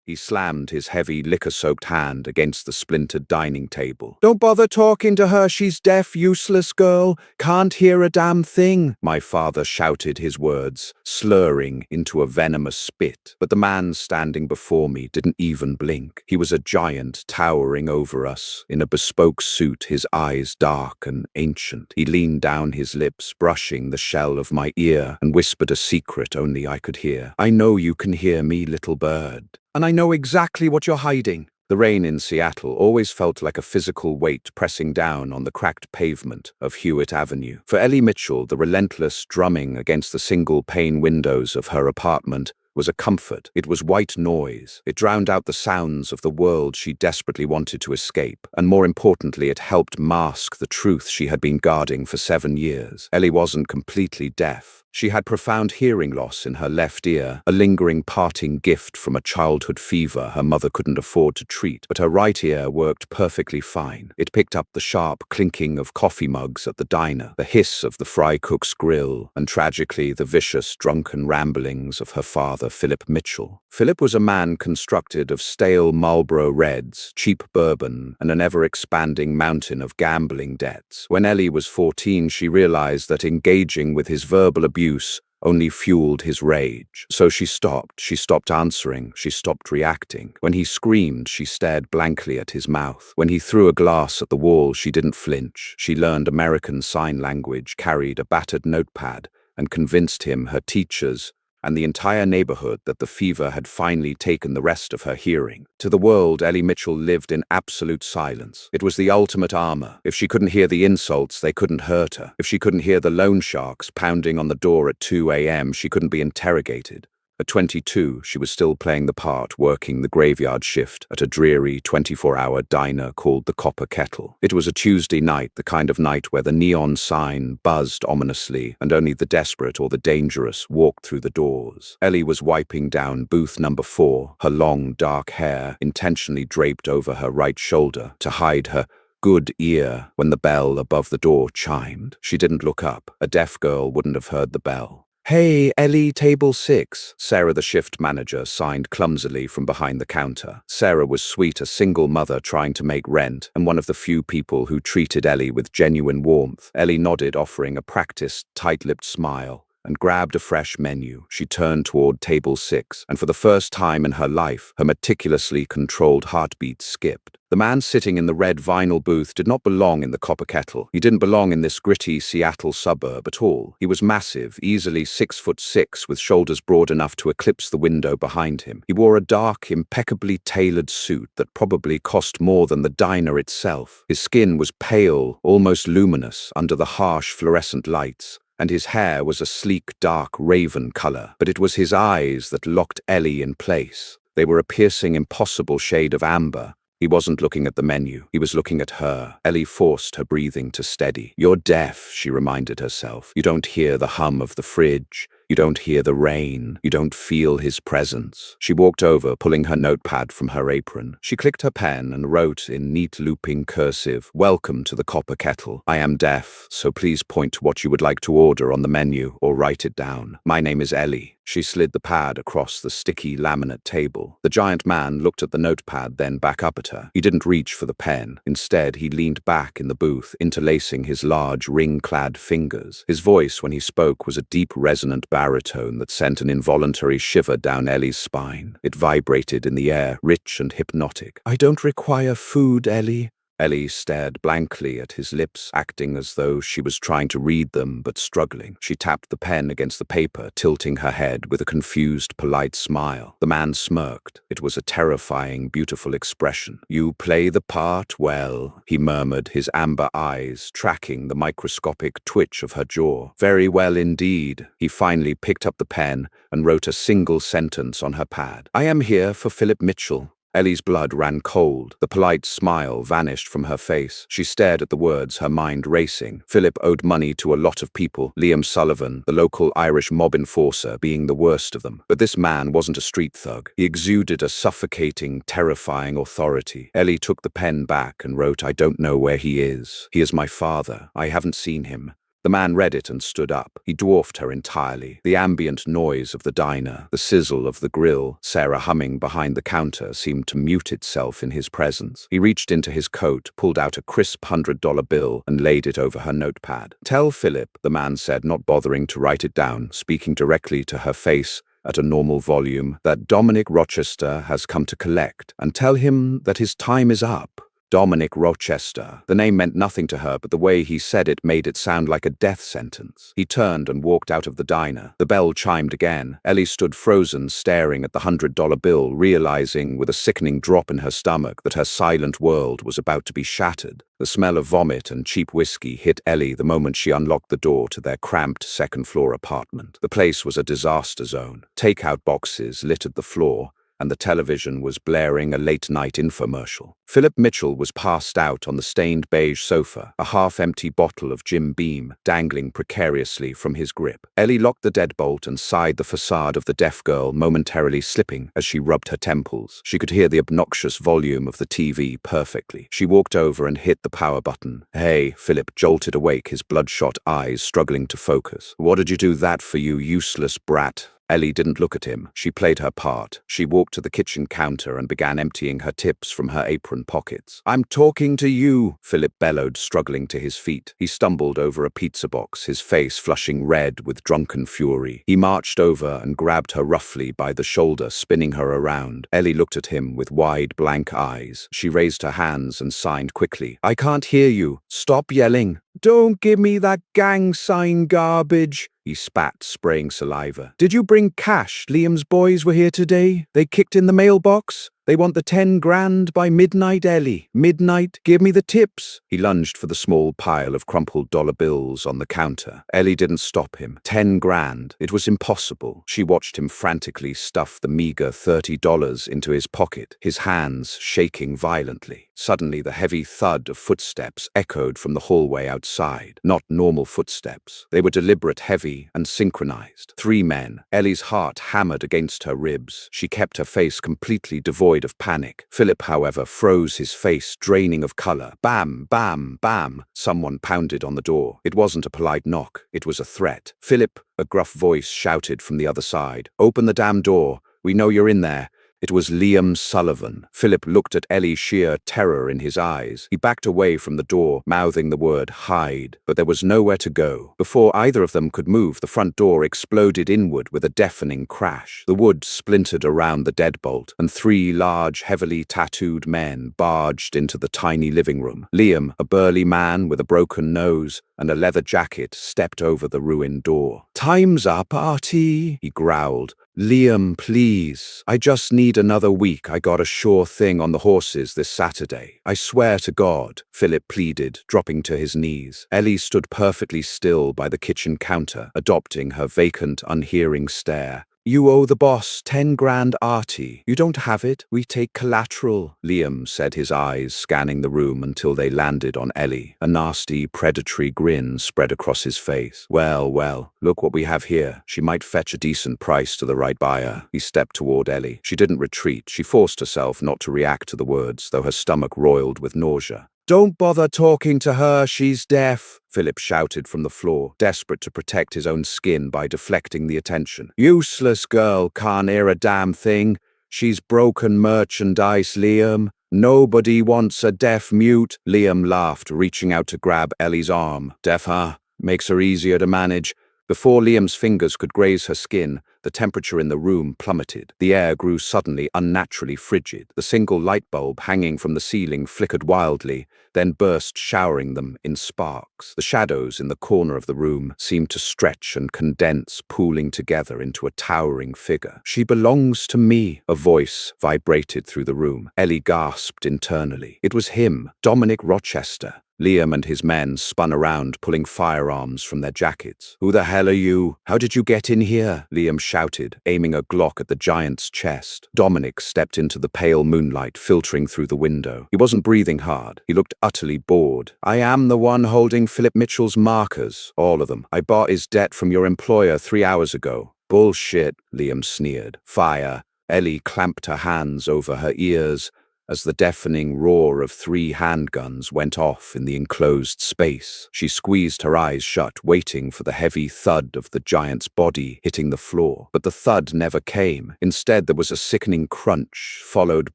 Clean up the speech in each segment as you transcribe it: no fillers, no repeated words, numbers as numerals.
He slammed his heavy, liquor-soaked hand against the splintered dining table. "Don't bother talking to her, she's deaf, useless girl. Can't hear a damn thing," my father shouted his words, slurring into a venomous spit. But the man standing before me didn't even blink. He was a giant towering over us, in a bespoke suit, his eyes dark and ancient. He leaned down, his lips brushing the shell of my ear, and whispered a secret only I could hear. "I know you can hear me, little bird. And I know exactly what you're hiding." The rain in Seattle always felt like a physical weight pressing down on the cracked pavement of Hewitt Avenue. For Ellie Mitchell, the relentless drumming against the single-pane windows of her apartment was a comfort. It was white noise. It drowned out the sounds of the world she desperately wanted to escape. And more importantly, it helped mask the truth she had been guarding for 7 years. Ellie wasn't completely deaf. She had profound hearing loss in her left ear, a lingering parting gift from a childhood fever her mother couldn't afford to treat, but her right ear worked perfectly fine. It picked up the sharp clinking of coffee mugs at the diner, the hiss of the fry cook's grill, and tragically the vicious, drunken ramblings of her father, Philip Mitchell. Philip was a man constructed of stale Marlboro Reds, cheap bourbon, and an ever-expanding mountain of gambling debts. When Ellie was 14, she realized that engaging with his verbal abuse only fueled his rage. So she stopped answering, she stopped reacting. When he screamed, she stared blankly at his mouth. When he threw a glass at the wall, she didn't flinch. She learned American Sign Language, carried a battered notepad, and convinced him, her teachers, and the entire neighborhood that the fever had finally taken the rest of her hearing. To the world, Ellie Mitchell lived in absolute silence. It was the ultimate armor. If she couldn't hear the insults, they couldn't hurt her. If she couldn't hear the loan sharks pounding on the door at 2 a.m., she couldn't be interrogated. At 22, she was still playing the part, working the graveyard shift at a dreary 24-hour diner called the Copper Kettle. It was a Tuesday night, the kind of night where the neon sign buzzed ominously and only the desperate or the dangerous walked through the doors. Ellie was wiping down booth number 4, her long, dark hair intentionally draped over her right shoulder to hide her good ear when the bell above the door chimed. She didn't look up. A deaf girl wouldn't have heard the bell. "Hey, Ellie, table 6. Sarah, the shift manager, signed clumsily from behind the counter. Sarah was sweet, a single mother trying to make rent, and one of the few people who treated Ellie with genuine warmth. Ellie nodded, offering a practiced, tight-lipped smile, and grabbed a fresh menu. She turned toward table 6, and for the first time in her life, her meticulously controlled heartbeat skipped. The man sitting in the red vinyl booth did not belong in the Copper Kettle. He didn't belong in this gritty Seattle suburb at all. He was massive, easily 6'6", with shoulders broad enough to eclipse the window behind him. He wore a dark, impeccably tailored suit that probably cost more than the diner itself. His skin was pale, almost luminous, under the harsh fluorescent lights, and his hair was a sleek, dark raven color. But it was his eyes that locked Ellie in place. They were a piercing, impossible shade of amber. He wasn't looking at the menu. He was looking at her. Ellie forced her breathing to steady. "You're deaf," she reminded herself. "You don't hear the hum of the fridge. You don't hear the rain. You don't feel his presence." She walked over, pulling her notepad from her apron. She clicked her pen and wrote in neat looping cursive, "Welcome to the Copper Kettle. I am deaf, so please point to what you would like to order on the menu or write it down. My name is Ellie." She slid the pad across the sticky laminate table. The giant man looked at the notepad, then back up at her. He didn't reach for the pen. Instead, he leaned back in the booth, interlacing his large, ring-clad fingers. His voice, when he spoke, was a deep, resonant baritone that sent an involuntary shiver down Ellie's spine. It vibrated in the air, rich and hypnotic. "I don't require food, Ellie." Ellie stared blankly at his lips, acting as though she was trying to read them, but struggling. She tapped the pen against the paper, tilting her head with a confused, polite smile. The man smirked. It was a terrifying, beautiful expression. "You play the part well," he murmured, his amber eyes tracking the microscopic twitch of her jaw. "Very well indeed." He finally picked up the pen and wrote a single sentence on her pad. "I am here for Philip Mitchell." Ellie's blood ran cold. The polite smile vanished from her face. She stared at the words, her mind racing. Philip owed money to a lot of people, Liam Sullivan, the local Irish mob enforcer, being the worst of them. But this man wasn't a street thug. He exuded a suffocating, terrifying authority. Ellie took the pen back and wrote, "I don't know where he is. He is my father. I haven't seen him." The man read it and stood up. He dwarfed her entirely. The ambient noise of the diner, the sizzle of the grill, Sarah humming behind the counter seemed to mute itself in his presence. He reached into his coat, pulled out a crisp $100 bill, and laid it over her notepad. "Tell Philip," the man said, not bothering to write it down, speaking directly to her face at a normal volume, "that Dominic Rochester has come to collect, and tell him that his time is up." Dominic Rochester. The name meant nothing to her, but the way he said it made it sound like a death sentence. He turned and walked out of the diner. The bell chimed again. Ellie stood frozen, staring at the $100 bill, realizing with a sickening drop in her stomach that her silent world was about to be shattered. The smell of vomit and cheap whiskey hit Ellie the moment she unlocked the door to their cramped second-floor apartment. The place was a disaster zone. Takeout boxes littered the floor, and the television was blaring a late-night infomercial. Philip Mitchell was passed out on the stained beige sofa, a half-empty bottle of Jim Beam dangling precariously from his grip. Ellie locked the deadbolt and sighed, the facade of the deaf girl momentarily slipping as she rubbed her temples. She could hear the obnoxious volume of the TV perfectly. She walked over and hit the power button. "Hey," Philip jolted awake, his bloodshot eyes struggling to focus. "What did you do that for, you useless brat?" Ellie didn't look at him. She played her part. She walked to the kitchen counter and began emptying her tips from her apron pockets. "I'm talking to you," Philip bellowed, struggling to his feet. He stumbled over a pizza box, his face flushing red with drunken fury. He marched over and grabbed her roughly by the shoulder, spinning her around. Ellie looked at him with wide, blank eyes. She raised her hands and signed quickly. "I can't hear you. Stop yelling." "Don't give me that gang sign garbage," he spat, spraying saliva. "Did you bring cash? Liam's boys were here today. They kicked in the mailbox. They want the 10 grand by midnight, Ellie. Midnight. Give me the tips." He lunged for the small pile of crumpled dollar bills on the counter. Ellie didn't stop him. 10 grand. It was impossible. She watched him frantically stuff the meager $30 into his pocket, his hands shaking violently. Suddenly, the heavy thud of footsteps echoed from the hallway outside. Not normal footsteps. They were deliberate, heavy, and synchronized. 3 men. Ellie's heart hammered against her ribs. She kept her face completely devoid of panic. Philip, however, froze, his face draining of color. Bam, bam, bam. Someone pounded on the door. It wasn't a polite knock. It was a threat. "Philip," a gruff voice shouted from the other side. "Open the damn door. We know you're in there." It was Liam Sullivan. Philip looked at Ellie, sheer terror in his eyes. He backed away from the door, mouthing the word hide, but there was nowhere to go. Before either of them could move, the front door exploded inward with a deafening crash. The wood splintered around the deadbolt, and 3 large, heavily tattooed men barged into the tiny living room. Liam, a burly man with a broken nose and a leather jacket, stepped over the ruined door. "Time's up, Artie," he growled. "Liam, please. I just need another week. I got a sure thing on the horses this Saturday. I swear to God," Philip pleaded, dropping to his knees. Ellie stood perfectly still by the kitchen counter, adopting her vacant, unhearing stare. "You owe the boss 10 grand, Artie. You don't have it. We take collateral," Liam said, his eyes scanning the room until they landed on Ellie. A nasty, predatory grin spread across his face. Well, look what we have here. She might fetch a decent price to the right buyer." He stepped toward Ellie. She didn't retreat. She forced herself not to react to the words, though her stomach roiled with nausea. "Don't bother talking to her, she's deaf," Philip shouted from the floor, desperate to protect his own skin by deflecting the attention. "Useless girl, can't hear a damn thing. She's broken merchandise, Liam. Nobody wants a deaf mute." Liam laughed, reaching out to grab Ellie's arm. "Deaf, huh? Makes her easier to manage." Before Liam's fingers could graze her skin, the temperature in the room plummeted. The air grew suddenly unnaturally frigid. The single light bulb hanging from the ceiling flickered wildly, then burst, showering them in sparks. The shadows in the corner of the room seemed to stretch and condense, pooling together into a towering figure. "She belongs to me," a voice vibrated through the room. Ellie gasped internally. It was him, Dominic Rochester. Liam and his men spun around, pulling firearms from their jackets. "Who the hell are you? How did you get in here?" Liam shouted, aiming a Glock at the giant's chest. Dominic stepped into the pale moonlight filtering through the window. He wasn't breathing hard. He looked utterly bored. "I am the one holding Philip Mitchell's markers. All of them. I bought his debt from your employer 3 hours ago." "Bullshit," Liam sneered. "Fire." Ellie clamped her hands over her ears as the deafening roar of 3 handguns went off in the enclosed space. She squeezed her eyes shut, waiting for the heavy thud of the giant's body hitting the floor. But the thud never came. Instead, there was a sickening crunch, followed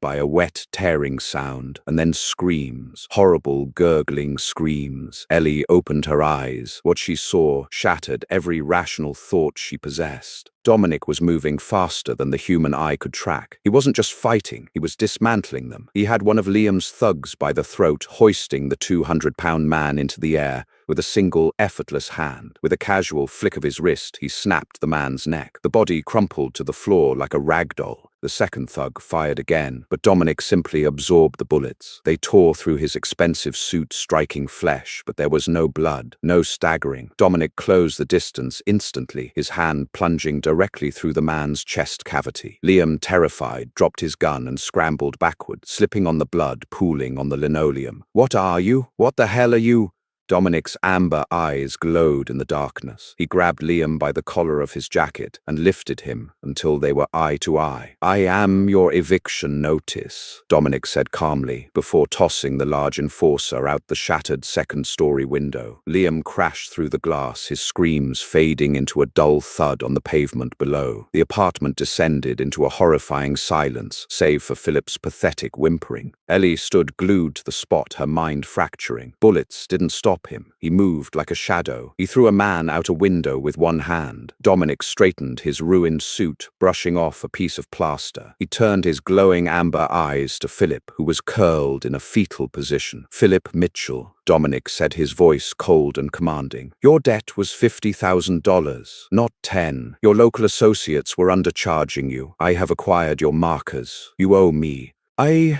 by a wet, tearing sound, and then screams, horrible, gurgling screams. Ellie opened her eyes. What she saw shattered every rational thought she possessed. Dominic was moving faster than the human eye could track. He wasn't just fighting, he was dismantling them. He had one of Liam's thugs by the throat, hoisting the 200-pound man into the air with a single, effortless hand. With a casual flick of his wrist, he snapped the man's neck. The body crumpled to the floor like a rag doll. The second thug fired again, but Dominic simply absorbed the bullets. They tore through his expensive suit, striking flesh, but there was no blood, no staggering. Dominic closed the distance instantly, his hand plunging directly through the man's chest cavity. Liam, terrified, dropped his gun and scrambled backward, slipping on the blood pooling on the linoleum. "What are you? What the hell are you?" Dominic's amber eyes glowed in the darkness. He grabbed Liam by the collar of his jacket and lifted him until they were eye to eye. "I am your eviction notice," Dominic said calmly, before tossing the large enforcer out the shattered second-story window. Liam crashed through the glass, his screams fading into a dull thud on the pavement below. The apartment descended into a horrifying silence, save for Philip's pathetic whimpering. Ellie stood glued to the spot, her mind fracturing. Bullets didn't stop him. He moved like a shadow. He threw a man out a window with one hand. Dominic straightened his ruined suit, brushing off a piece of plaster. He turned his glowing amber eyes to Philip, who was curled in a fetal position. "Philip Mitchell," Dominic said, his voice cold and commanding. "Your debt was $50,000, not 10. Your local associates were undercharging you. I have acquired your markers. You owe me." I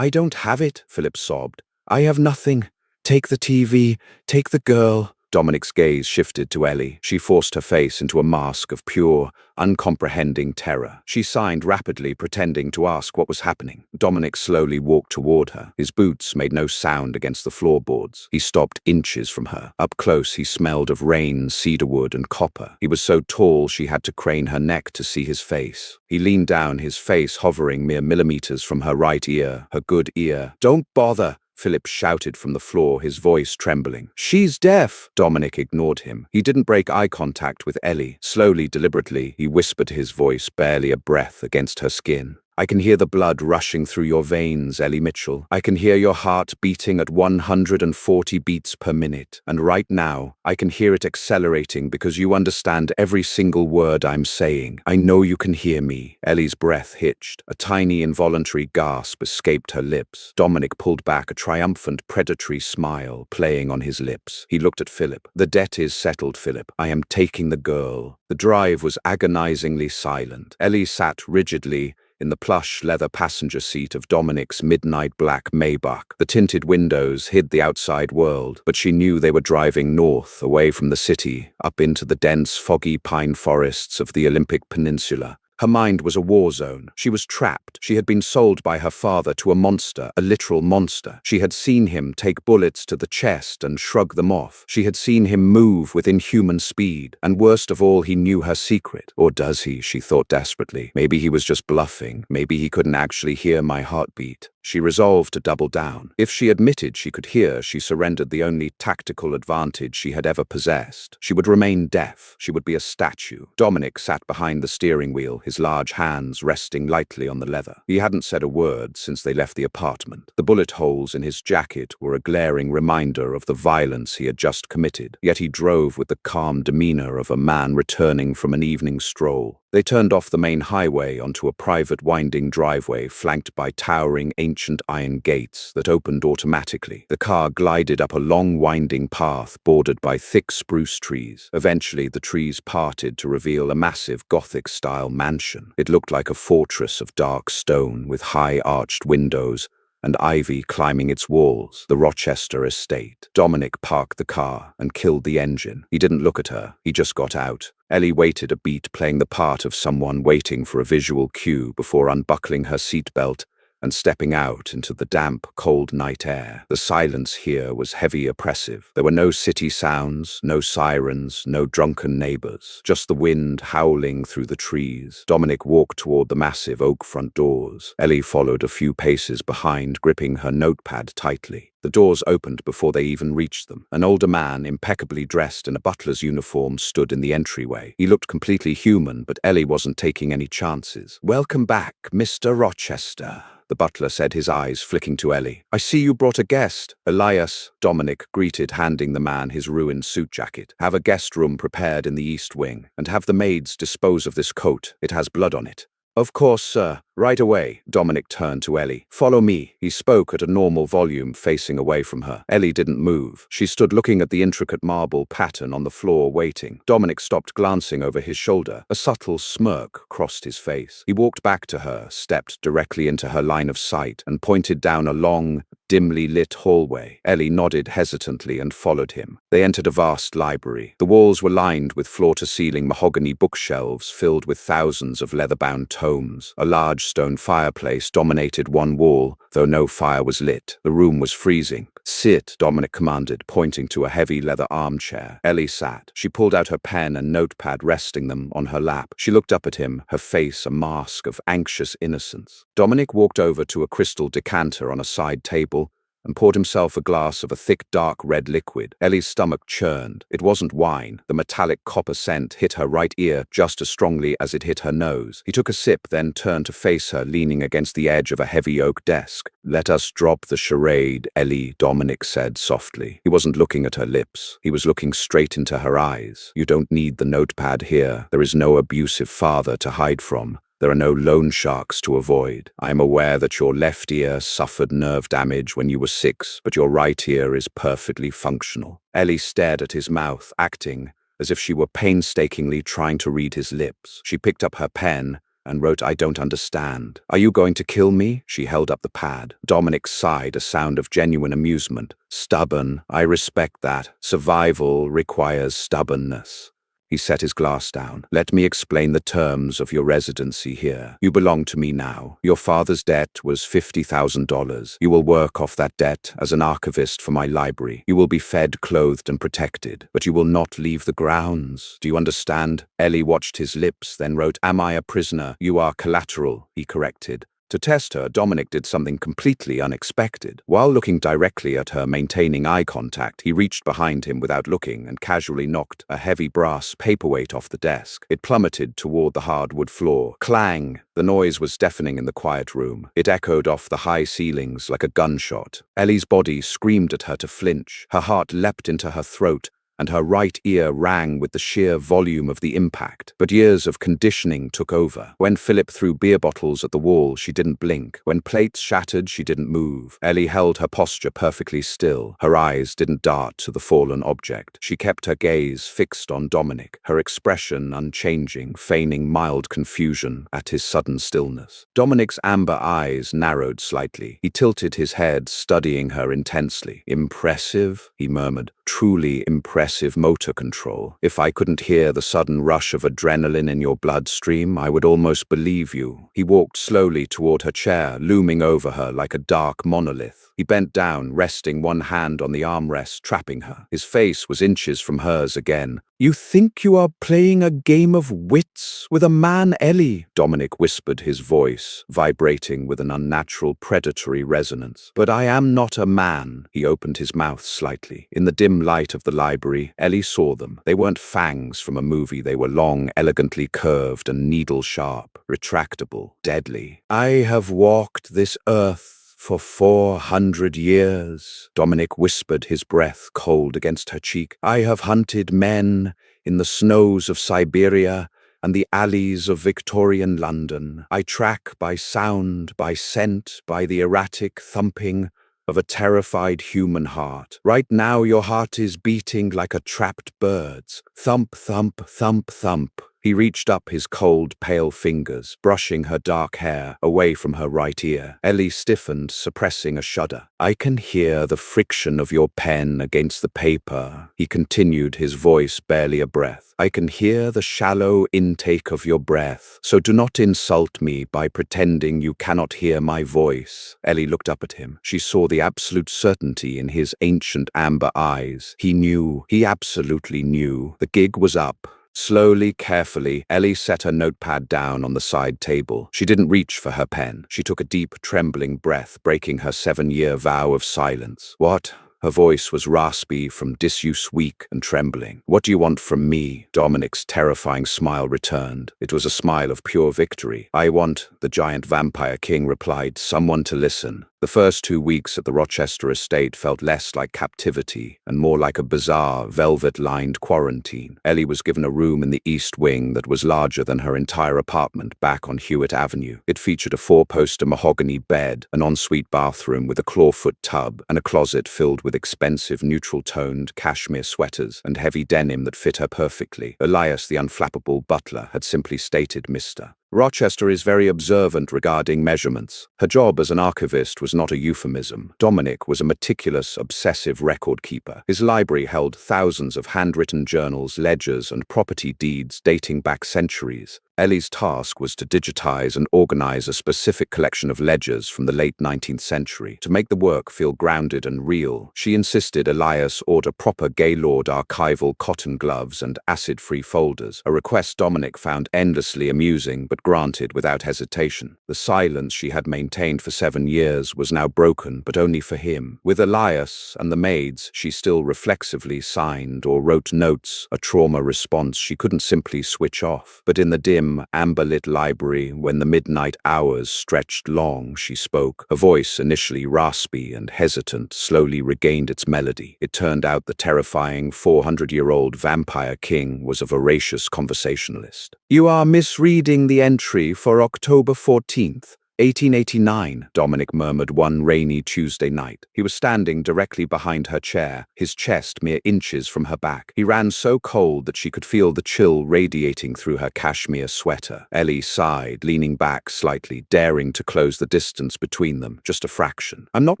don't have it," Philip sobbed. "I have nothing. Take the TV, take the girl." Dominic's gaze shifted to Ellie. She forced her face into a mask of pure, uncomprehending terror. She signed rapidly, pretending to ask what was happening. Dominic slowly walked toward her. His boots made no sound against the floorboards. He stopped inches from her. Up close, he smelled of rain, cedarwood, and copper. He was so tall she had to crane her neck to see his face. He leaned down, his face hovering mere millimeters from her right ear, her good ear. "Don't bother," Philip shouted from the floor, his voice trembling. "She's deaf." Dominic ignored him. He didn't break eye contact with Ellie. Slowly, deliberately, he whispered, his voice barely a breath against her skin. "I can hear the blood rushing through your veins, Ellie Mitchell. I can hear your heart beating at 140 beats per minute. And right now, I can hear it accelerating because you understand every single word I'm saying. I know you can hear me." Ellie's breath hitched. A tiny involuntary gasp escaped her lips. Dominic pulled back, a triumphant, predatory smile playing on his lips. He looked at Philip. "The debt is settled, Philip. I am taking the girl." The drive was agonizingly silent. Ellie sat rigidly in the plush leather passenger seat of Dominic's midnight black Maybach. The tinted windows hid the outside world, but she knew they were driving north, away from the city, up into the dense, foggy pine forests of the Olympic Peninsula. Her mind was a war zone. She was trapped. She had been sold by her father to a monster, a literal monster. She had seen him take bullets to the chest and shrug them off. She had seen him move with inhuman speed. And worst of all, he knew her secret. Or does he? She thought desperately. Maybe he was just bluffing. Maybe he couldn't actually hear my heartbeat. She resolved to double down. If she admitted she could hear, she surrendered the only tactical advantage she had ever possessed. She would remain deaf. She would be a statue. Dominic sat behind the steering wheel, his large hands resting lightly on the leather. He hadn't said a word since they left the apartment. The bullet holes in his jacket were a glaring reminder of the violence he had just committed, yet he drove with the calm demeanor of a man returning from an evening stroll. They turned off the main highway onto a private winding driveway flanked by towering ancient iron gates that opened automatically. The car glided up a long winding path bordered by thick spruce trees. Eventually, the trees parted to reveal a massive Gothic-style mansion. It looked like a fortress of dark stone with high arched windows and ivy climbing its walls, the Rochester estate. Dominic parked the car and killed the engine. He didn't look at her. He just got out. Ellie waited a beat, playing the part of someone waiting for a visual cue before unbuckling her seatbelt and stepping out into the damp, cold night air. The silence here was heavy, oppressive. There were no city sounds, no sirens, no drunken neighbors, just the wind howling through the trees. Dominic walked toward the massive oak front doors. Ellie followed a few paces behind, gripping her notepad tightly. The doors opened before they even reached them. An older man, impeccably dressed in a butler's uniform, stood in the entryway. He looked completely human, but Ellie wasn't taking any chances. "Welcome back, Mr. Rochester," the butler said, his eyes flicking to Ellie. "I see you brought a guest." "Elias," Dominic greeted, handing the man his ruined suit jacket. "Have a guest room prepared in the east wing, and have the maids dispose of this coat. It has blood on it." "Of course, sir. Right away." Dominic turned to Ellie. "Follow me." He spoke at a normal volume, facing away from her. Ellie didn't move. She stood looking at the intricate marble pattern on the floor, waiting. Dominic stopped, glancing over his shoulder. A subtle smirk crossed his face. He walked back to her, stepped directly into her line of sight, and pointed down a long, dimly lit hallway. Ellie nodded hesitantly and followed him. They entered a vast library. The walls were lined with floor-to-ceiling mahogany bookshelves filled with thousands of leather-bound tomes. A large stone fireplace dominated one wall, though no fire was lit. The room was freezing. "Sit," Dominic commanded, pointing to a heavy leather armchair. Ellie sat. She pulled out her pen and notepad, resting them on her lap. She looked up at him, her face a mask of anxious innocence. Dominic walked over to a crystal decanter on a side table and poured himself a glass of a thick, dark red liquid. Ellie's stomach churned. It wasn't wine. The metallic copper scent hit her right ear just as strongly as it hit her nose. He took a sip, then turned to face her, leaning against the edge of a heavy oak desk. "Let us drop the charade, Ellie," Dominic said softly. He wasn't looking at her lips. He was looking straight into her eyes. "You don't need the notepad here. There is no abusive father to hide from. There are no loan sharks to avoid. I am aware that your left ear suffered nerve damage when you were 6, but your right ear is perfectly functional." Ellie stared at his mouth, acting as if she were painstakingly trying to read his lips. She picked up her pen and wrote, "I don't understand. Are you going to kill me?" She held up the pad. Dominic sighed, a sound of genuine amusement. "Stubborn. I respect that. Survival requires stubbornness." He set his glass down. "Let me explain the terms of your residency here. You belong to me now. Your father's debt was $50,000. You will work off that debt as an archivist for my library. You will be fed, clothed, and protected, but you will not leave the grounds. Do you understand?" Ellie watched his lips, then wrote, "Am I a prisoner? You are collateral," he corrected. To test her, Dominic did something completely unexpected. While looking directly at her, maintaining eye contact, he reached behind him without looking and casually knocked a heavy brass paperweight off the desk. It plummeted toward the hardwood floor. Clang! The noise was deafening in the quiet room. It echoed off the high ceilings like a gunshot. Ellie's body screamed at her to flinch. Her heart leapt into her throat, and her right ear rang with the sheer volume of the impact. But years of conditioning took over. When Philip threw beer bottles at the wall, she didn't blink. When plates shattered, she didn't move. Ellie held her posture perfectly still. Her eyes didn't dart to the fallen object. She kept her gaze fixed on Dominic, her expression unchanging, feigning mild confusion at his sudden stillness. Dominic's amber eyes narrowed slightly. He tilted his head, studying her intensely. "Impressive," he murmured. "Truly impressive motor control. If I couldn't hear the sudden rush of adrenaline in your bloodstream, I would almost believe you." He walked slowly toward her chair, looming over her like a dark monolith. He bent down, resting one hand on the armrest, trapping her. His face was inches from hers again. "You think you are playing a game of wits with a man, Ellie?" Dominic whispered, his voice vibrating with an unnatural predatory resonance. "But I am not a man." He opened his mouth slightly. In the dim light of the library, Ellie saw them. They weren't fangs from a movie. They were long, elegantly curved and needle-sharp, retractable, deadly. "I have walked this earth for 400 years, Dominic whispered, his breath cold against her cheek. "I have hunted men in the snows of Siberia and the alleys of Victorian London. I track by sound, by scent, by the erratic thumping of a terrified human heart. Right now your heart is beating like a trapped bird's. Thump, thump, thump, thump." He reached up his cold, pale fingers, brushing her dark hair away from her right ear. Ellie stiffened, suppressing a shudder. "I can hear the friction of your pen against the paper," he continued, his voice barely a breath. "I can hear the shallow intake of your breath, so do not insult me by pretending you cannot hear my voice." Ellie looked up at him. She saw the absolute certainty in his ancient amber eyes. He knew. He absolutely knew. The gig was up. Slowly, carefully, Ellie set her notepad down on the side table. She didn't reach for her pen. She took a deep, trembling breath, breaking her 7-year vow of silence. "What?" Her voice was raspy from disuse, weak and trembling. "What do you want from me?" Dominic's terrifying smile returned. It was a smile of pure victory. "I want," the giant vampire king replied, "someone to listen." The first 2 weeks at the Rochester estate felt less like captivity and more like a bizarre, velvet-lined quarantine. Ellie was given a room in the East Wing that was larger than her entire apartment back on Hewitt Avenue. It featured a 4-poster mahogany bed, an ensuite bathroom with a clawfoot tub, and a closet filled with expensive neutral-toned cashmere sweaters and heavy denim that fit her perfectly. Elias, the unflappable butler, had simply stated Mr. Rochester is very observant regarding measurements. Her job as an archivist was not a euphemism. Dominic was a meticulous, obsessive record keeper. His library held thousands of handwritten journals, ledgers, and property deeds dating back centuries. Ellie's task was to digitize and organize a specific collection of ledgers from the late 19th century. To make the work feel grounded and real, she insisted Elias order proper Gaylord archival cotton gloves and acid-free folders, a request Dominic found endlessly amusing but granted without hesitation. The silence she had maintained for 7 years was now broken, but only for him. With Elias and the maids, she still reflexively signed or wrote notes, a trauma response she couldn't simply switch off. But in the dim, amber-lit library, when the midnight hours stretched long, she spoke. Her voice, initially raspy and hesitant, slowly regained its melody. It turned out the terrifying 400-year-old vampire king was a voracious conversationalist. "You are misreading the entry for October 14th. 1889, Dominic murmured one rainy Tuesday night. He was standing directly behind her chair, his chest mere inches from her back. He ran so cold that she could feel the chill radiating through her cashmere sweater. Ellie sighed, leaning back slightly, daring to close the distance between them, just a fraction. "I'm not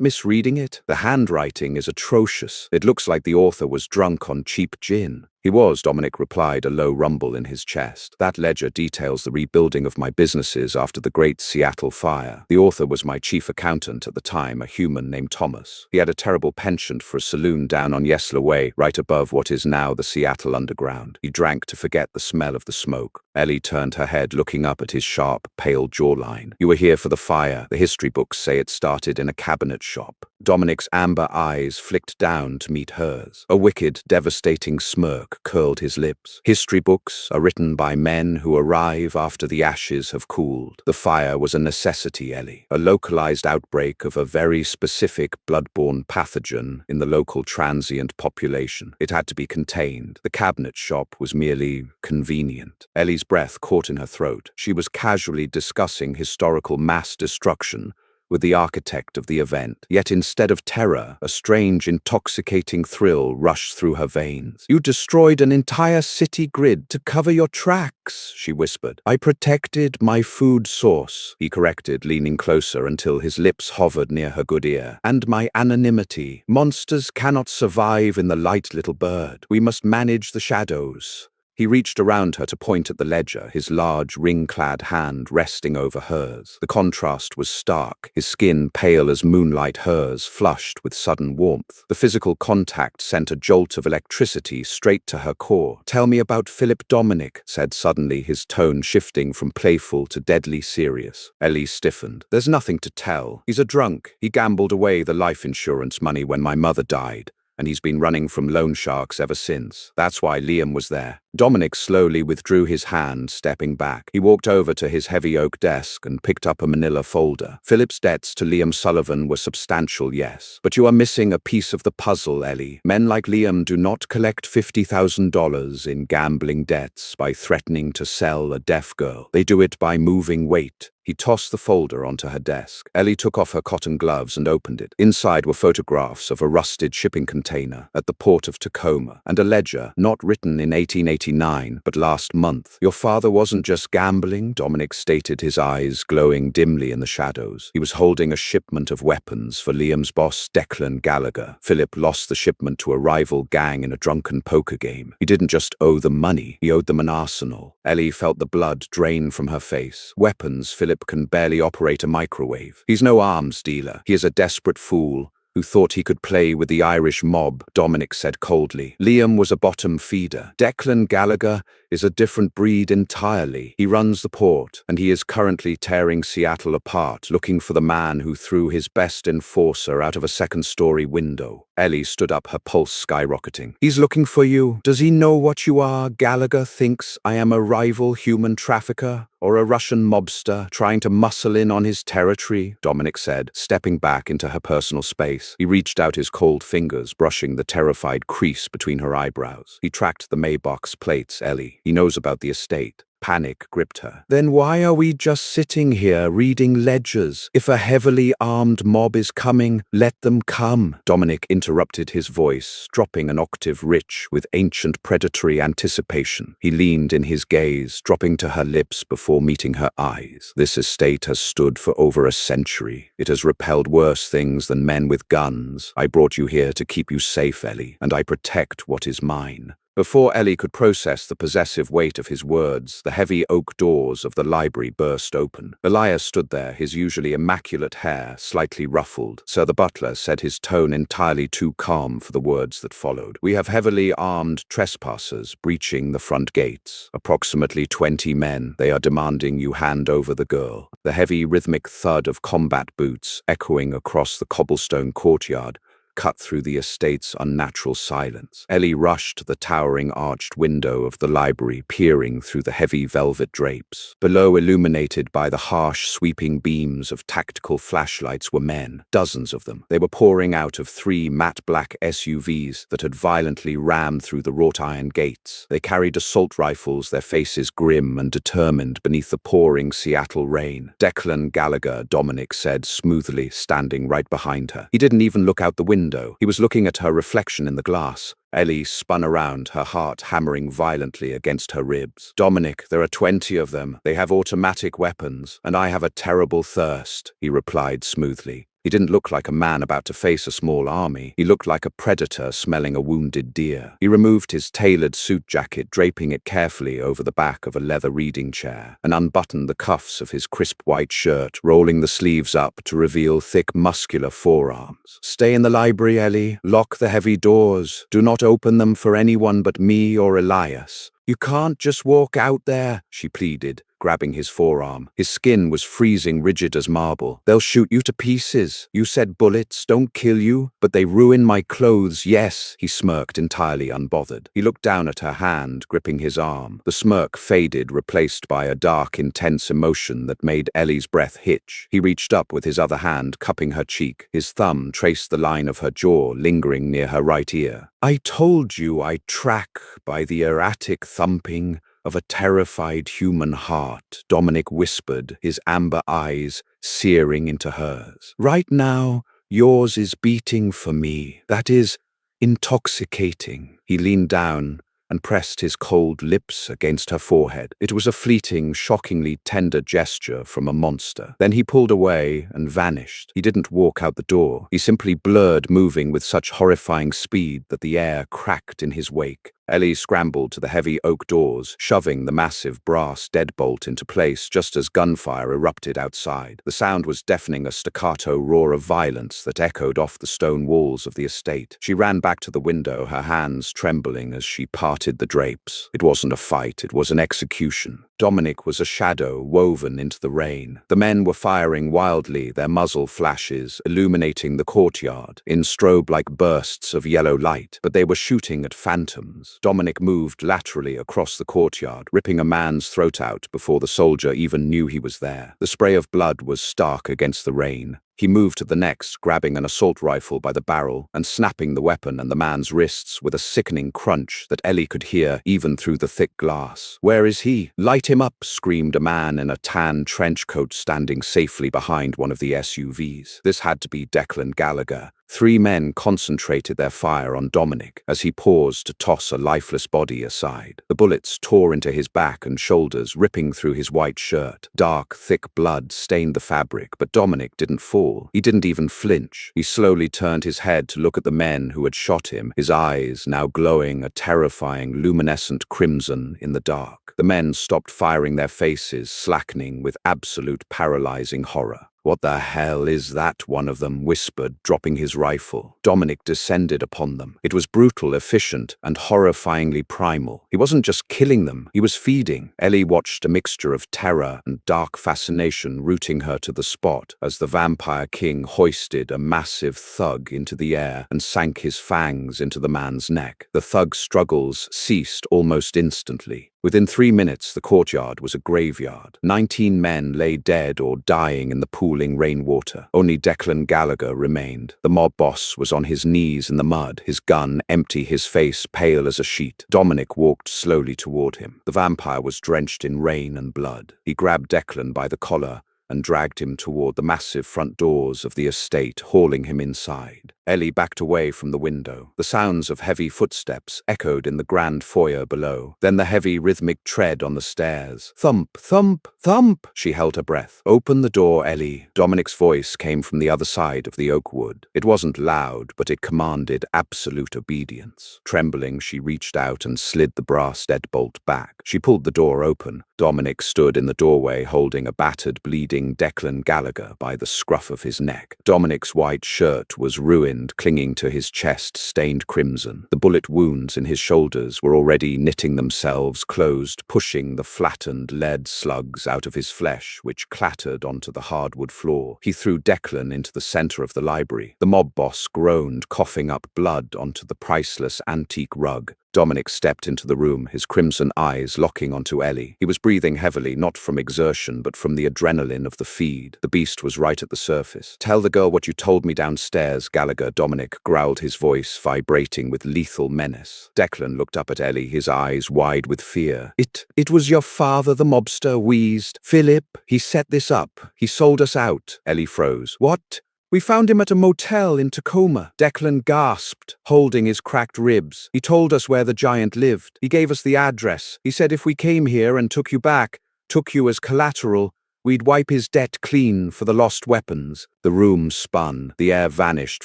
misreading it. The handwriting is atrocious. It looks like the author was drunk on cheap gin." "He was," Dominic replied, a low rumble in his chest. "That ledger details the rebuilding of my businesses after the Great Seattle Fire. The author was my chief accountant at the time, a human named Thomas. He had a terrible penchant for a saloon down on Yesler Way, right above what is now the Seattle Underground. He drank to forget the smell of the smoke." Ellie turned her head, looking up at his sharp, pale jawline. "You were here for the fire. The history books say it started in a cabinet shop." Dominic's amber eyes flicked down to meet hers. A wicked, devastating smirk curled his lips. "History books are written by men who arrive after the ashes have cooled. The fire was a necessity, Ellie. A localized outbreak of a very specific blood-borne pathogen in the local transient population. It had to be contained. The cabinet shop was merely convenient." Ellie's breath caught in her throat. She was casually discussing historical mass destruction with the architect of the event. Yet instead of terror, a strange, intoxicating thrill rushed through her veins. "You destroyed an entire city grid to cover your tracks," she whispered. "I protected my food source," he corrected, leaning closer until his lips hovered near her good ear. "And my anonymity. Monsters cannot survive in the light, little bird. We must manage the shadows." He reached around her to point at the ledger, his large, ring-clad hand resting over hers. The contrast was stark, his skin pale as moonlight, hers flushed with sudden warmth. The physical contact sent a jolt of electricity straight to her core. "Tell me about Philip Dominic," said suddenly, his tone shifting from playful to deadly serious. Ellie stiffened. "There's nothing to tell. He's a drunk. He gambled away the life insurance money when my mother died, and he's been running from loan sharks ever since. That's why Liam was there." Dominic slowly withdrew his hand, stepping back. He walked over to his heavy oak desk and picked up a manila folder. "Philip's debts to Liam Sullivan were substantial, yes. But you are missing a piece of the puzzle, Ellie. Men like Liam do not collect $50,000 in gambling debts by threatening to sell a deaf girl. They do it by moving weight." He tossed the folder onto her desk. Ellie took off her cotton gloves and opened it. Inside were photographs of a rusted shipping container at the port of Tacoma and a ledger not written in 1889 but last month. Your father wasn't just gambling, Dominic stated, his eyes glowing dimly in the shadows. He was holding a shipment of weapons for Liam's boss, Declan Gallagher. Philip lost the shipment to a rival gang in a drunken poker game. He didn't just owe them money, he owed them an arsenal. Ellie felt the blood drain from her face. Weapons, Philip can barely operate a microwave. He's no arms dealer. He is a desperate fool who thought he could play with the Irish mob, Dominic said coldly. Liam was a bottom feeder. Declan Gallagher is a different breed entirely. He runs the port, and he is currently tearing Seattle apart, looking for the man who threw his best enforcer out of a second-story window. Ellie stood up, her pulse skyrocketing. He's looking for you. Does he know what you are? Gallagher thinks I am a rival human trafficker or a Russian mobster trying to muscle in on his territory, Dominic said, stepping back into her personal space. He reached out his cold fingers, brushing the terrified crease between her eyebrows. He tracked the Maybach's plates, Ellie. He knows about the estate. Panic gripped her. Then why are we just sitting here reading ledgers? If a heavily armed mob is coming, let them come. Dominic interrupted, his voice dropping an octave rich with ancient predatory anticipation. He leaned in his gaze, dropping to her lips before meeting her eyes. This estate has stood for over a century. It has repelled worse things than men with guns. I brought you here to keep you safe, Ellie, and I protect what is mine. Before Ellie could process the possessive weight of his words, the heavy oak doors of the library burst open. Elias stood there, his usually immaculate hair slightly ruffled. Sir the butler said, his tone entirely too calm for the words that followed. We have heavily armed trespassers breaching the front gates. Approximately 20 men. They are demanding you hand over the girl. The heavy rhythmic thud of combat boots echoing across the cobblestone courtyard cut through the estate's unnatural silence. Ellie rushed to the towering arched window of the library, peering through the heavy velvet drapes. Below, illuminated by the harsh, sweeping beams of tactical flashlights, were men, dozens of them. They were pouring out of 3 matte black SUVs that had violently rammed through the wrought iron gates. They carried assault rifles, their faces grim and determined beneath the pouring Seattle rain. Declan Gallagher, Dominic said smoothly, standing right behind her. He didn't even look out the window. He was looking at her reflection in the glass. Ellie spun around, her heart hammering violently against her ribs. Dominic, there are 20 of them. They have automatic weapons, and I have a terrible thirst, he replied smoothly. He didn't look like a man about to face a small army. He looked like a predator smelling a wounded deer. He removed his tailored suit jacket, draping it carefully over the back of a leather reading chair, and unbuttoned the cuffs of his crisp white shirt, rolling the sleeves up to reveal thick, muscular forearms. Stay in the library, Ellie. Lock the heavy doors. Do not open them for anyone but me or Elias. You can't just walk out there, she pleaded, grabbing his forearm. His skin was freezing, rigid as marble. They'll shoot you to pieces. You said bullets don't kill you, but they ruin my clothes, yes, he smirked, entirely unbothered. He looked down at her hand, gripping his arm. The smirk faded, replaced by a dark, intense emotion that made Ellie's breath hitch. He reached up with his other hand, cupping her cheek. His thumb traced the line of her jaw, lingering near her right ear. I told you I track by the erratic thumping of a terrified human heart, Dominic whispered, his amber eyes searing into hers. Right now, yours is beating for me. That is intoxicating. He leaned down and pressed his cold lips against her forehead. It was a fleeting, shockingly tender gesture from a monster. Then he pulled away and vanished. He didn't walk out the door. He simply blurred, moving with such horrifying speed that the air cracked in his wake. Ellie scrambled to the heavy oak doors, shoving the massive brass deadbolt into place just as gunfire erupted outside. The sound was deafening, a staccato roar of violence that echoed off the stone walls of the estate. She ran back to the window, her hands trembling as she parted the drapes. It wasn't a fight, it was an execution. Dominic was a shadow woven into the rain. The men were firing wildly, their muzzle flashes illuminating the courtyard in strobe-like bursts of yellow light, but they were shooting at phantoms. Dominic moved laterally across the courtyard, ripping a man's throat out before the soldier even knew he was there. The spray of blood was stark against the rain. He moved to the next, grabbing an assault rifle by the barrel and snapping the weapon and the man's wrists with a sickening crunch that Ellie could hear even through the thick glass. "Where is he? Light him up!" screamed a man in a tan trench coat standing safely behind one of the SUVs. This had to be Declan Gallagher. 3 men concentrated their fire on Dominic as he paused to toss a lifeless body aside. The bullets tore into his back and shoulders, ripping through his white shirt. Dark, thick blood stained the fabric, but Dominic didn't fall. He didn't even flinch. He slowly turned his head to look at the men who had shot him, his eyes now glowing a terrifying, luminescent crimson in the dark. The men stopped firing, their faces slackening with absolute paralyzing horror. "What the hell is that?" one of them whispered, dropping his rifle. Dominic descended upon them. It was brutal, efficient, and horrifyingly primal. He wasn't just killing them, he was feeding. Ellie watched a mixture of terror and dark fascination rooting her to the spot as the Vampire King hoisted a massive thug into the air and sank his fangs into the man's neck. The thug's struggles ceased almost instantly. Within 3 minutes, the courtyard was a graveyard. 19 men lay dead or dying in the pooling rainwater. Only Declan Gallagher remained. The mob boss was on his knees in the mud, his gun empty, his face pale as a sheet. Dominic walked slowly toward him. The vampire was drenched in rain and blood. He grabbed Declan by the collar and dragged him toward the massive front doors of the estate, hauling him inside. Ellie backed away from the window. The sounds of heavy footsteps echoed in the grand foyer below, then the heavy rhythmic tread on the stairs. Thump, thump, thump! She held her breath. "Open the door, Ellie." Dominic's voice came from the other side of the oak wood. It wasn't loud, but it commanded absolute obedience. Trembling, she reached out and slid the brass deadbolt back. She pulled the door open. Dominic stood in the doorway holding a battered, bleeding Declan Gallagher by the scruff of his neck. Dominic's white shirt was ruined, clinging to his chest, stained crimson. The bullet wounds in his shoulders were already knitting themselves closed, pushing the flattened lead slugs out of his flesh, which clattered onto the hardwood floor. He threw Declan into the center of the library. The mob boss groaned, coughing up blood onto the priceless antique rug. Dominic stepped into the room, his crimson eyes locking onto Ellie. He was breathing heavily, not from exertion, but from the adrenaline of the feed. The beast was right at the surface. "Tell the girl what you told me downstairs, Gallagher," Dominic growled, his voice vibrating with lethal menace. Declan looked up at Ellie, his eyes wide with fear. It was your father," the mobster wheezed. "Philip, he set this up. He sold us out." Ellie froze. "What?" "We found him at a motel in Tacoma." Declan gasped, holding his cracked ribs. "He told us where the giant lived. He gave us the address. He said if we came here and took you back, took you as collateral, we'd wipe his debt clean for the lost weapons." The room spun. The air vanished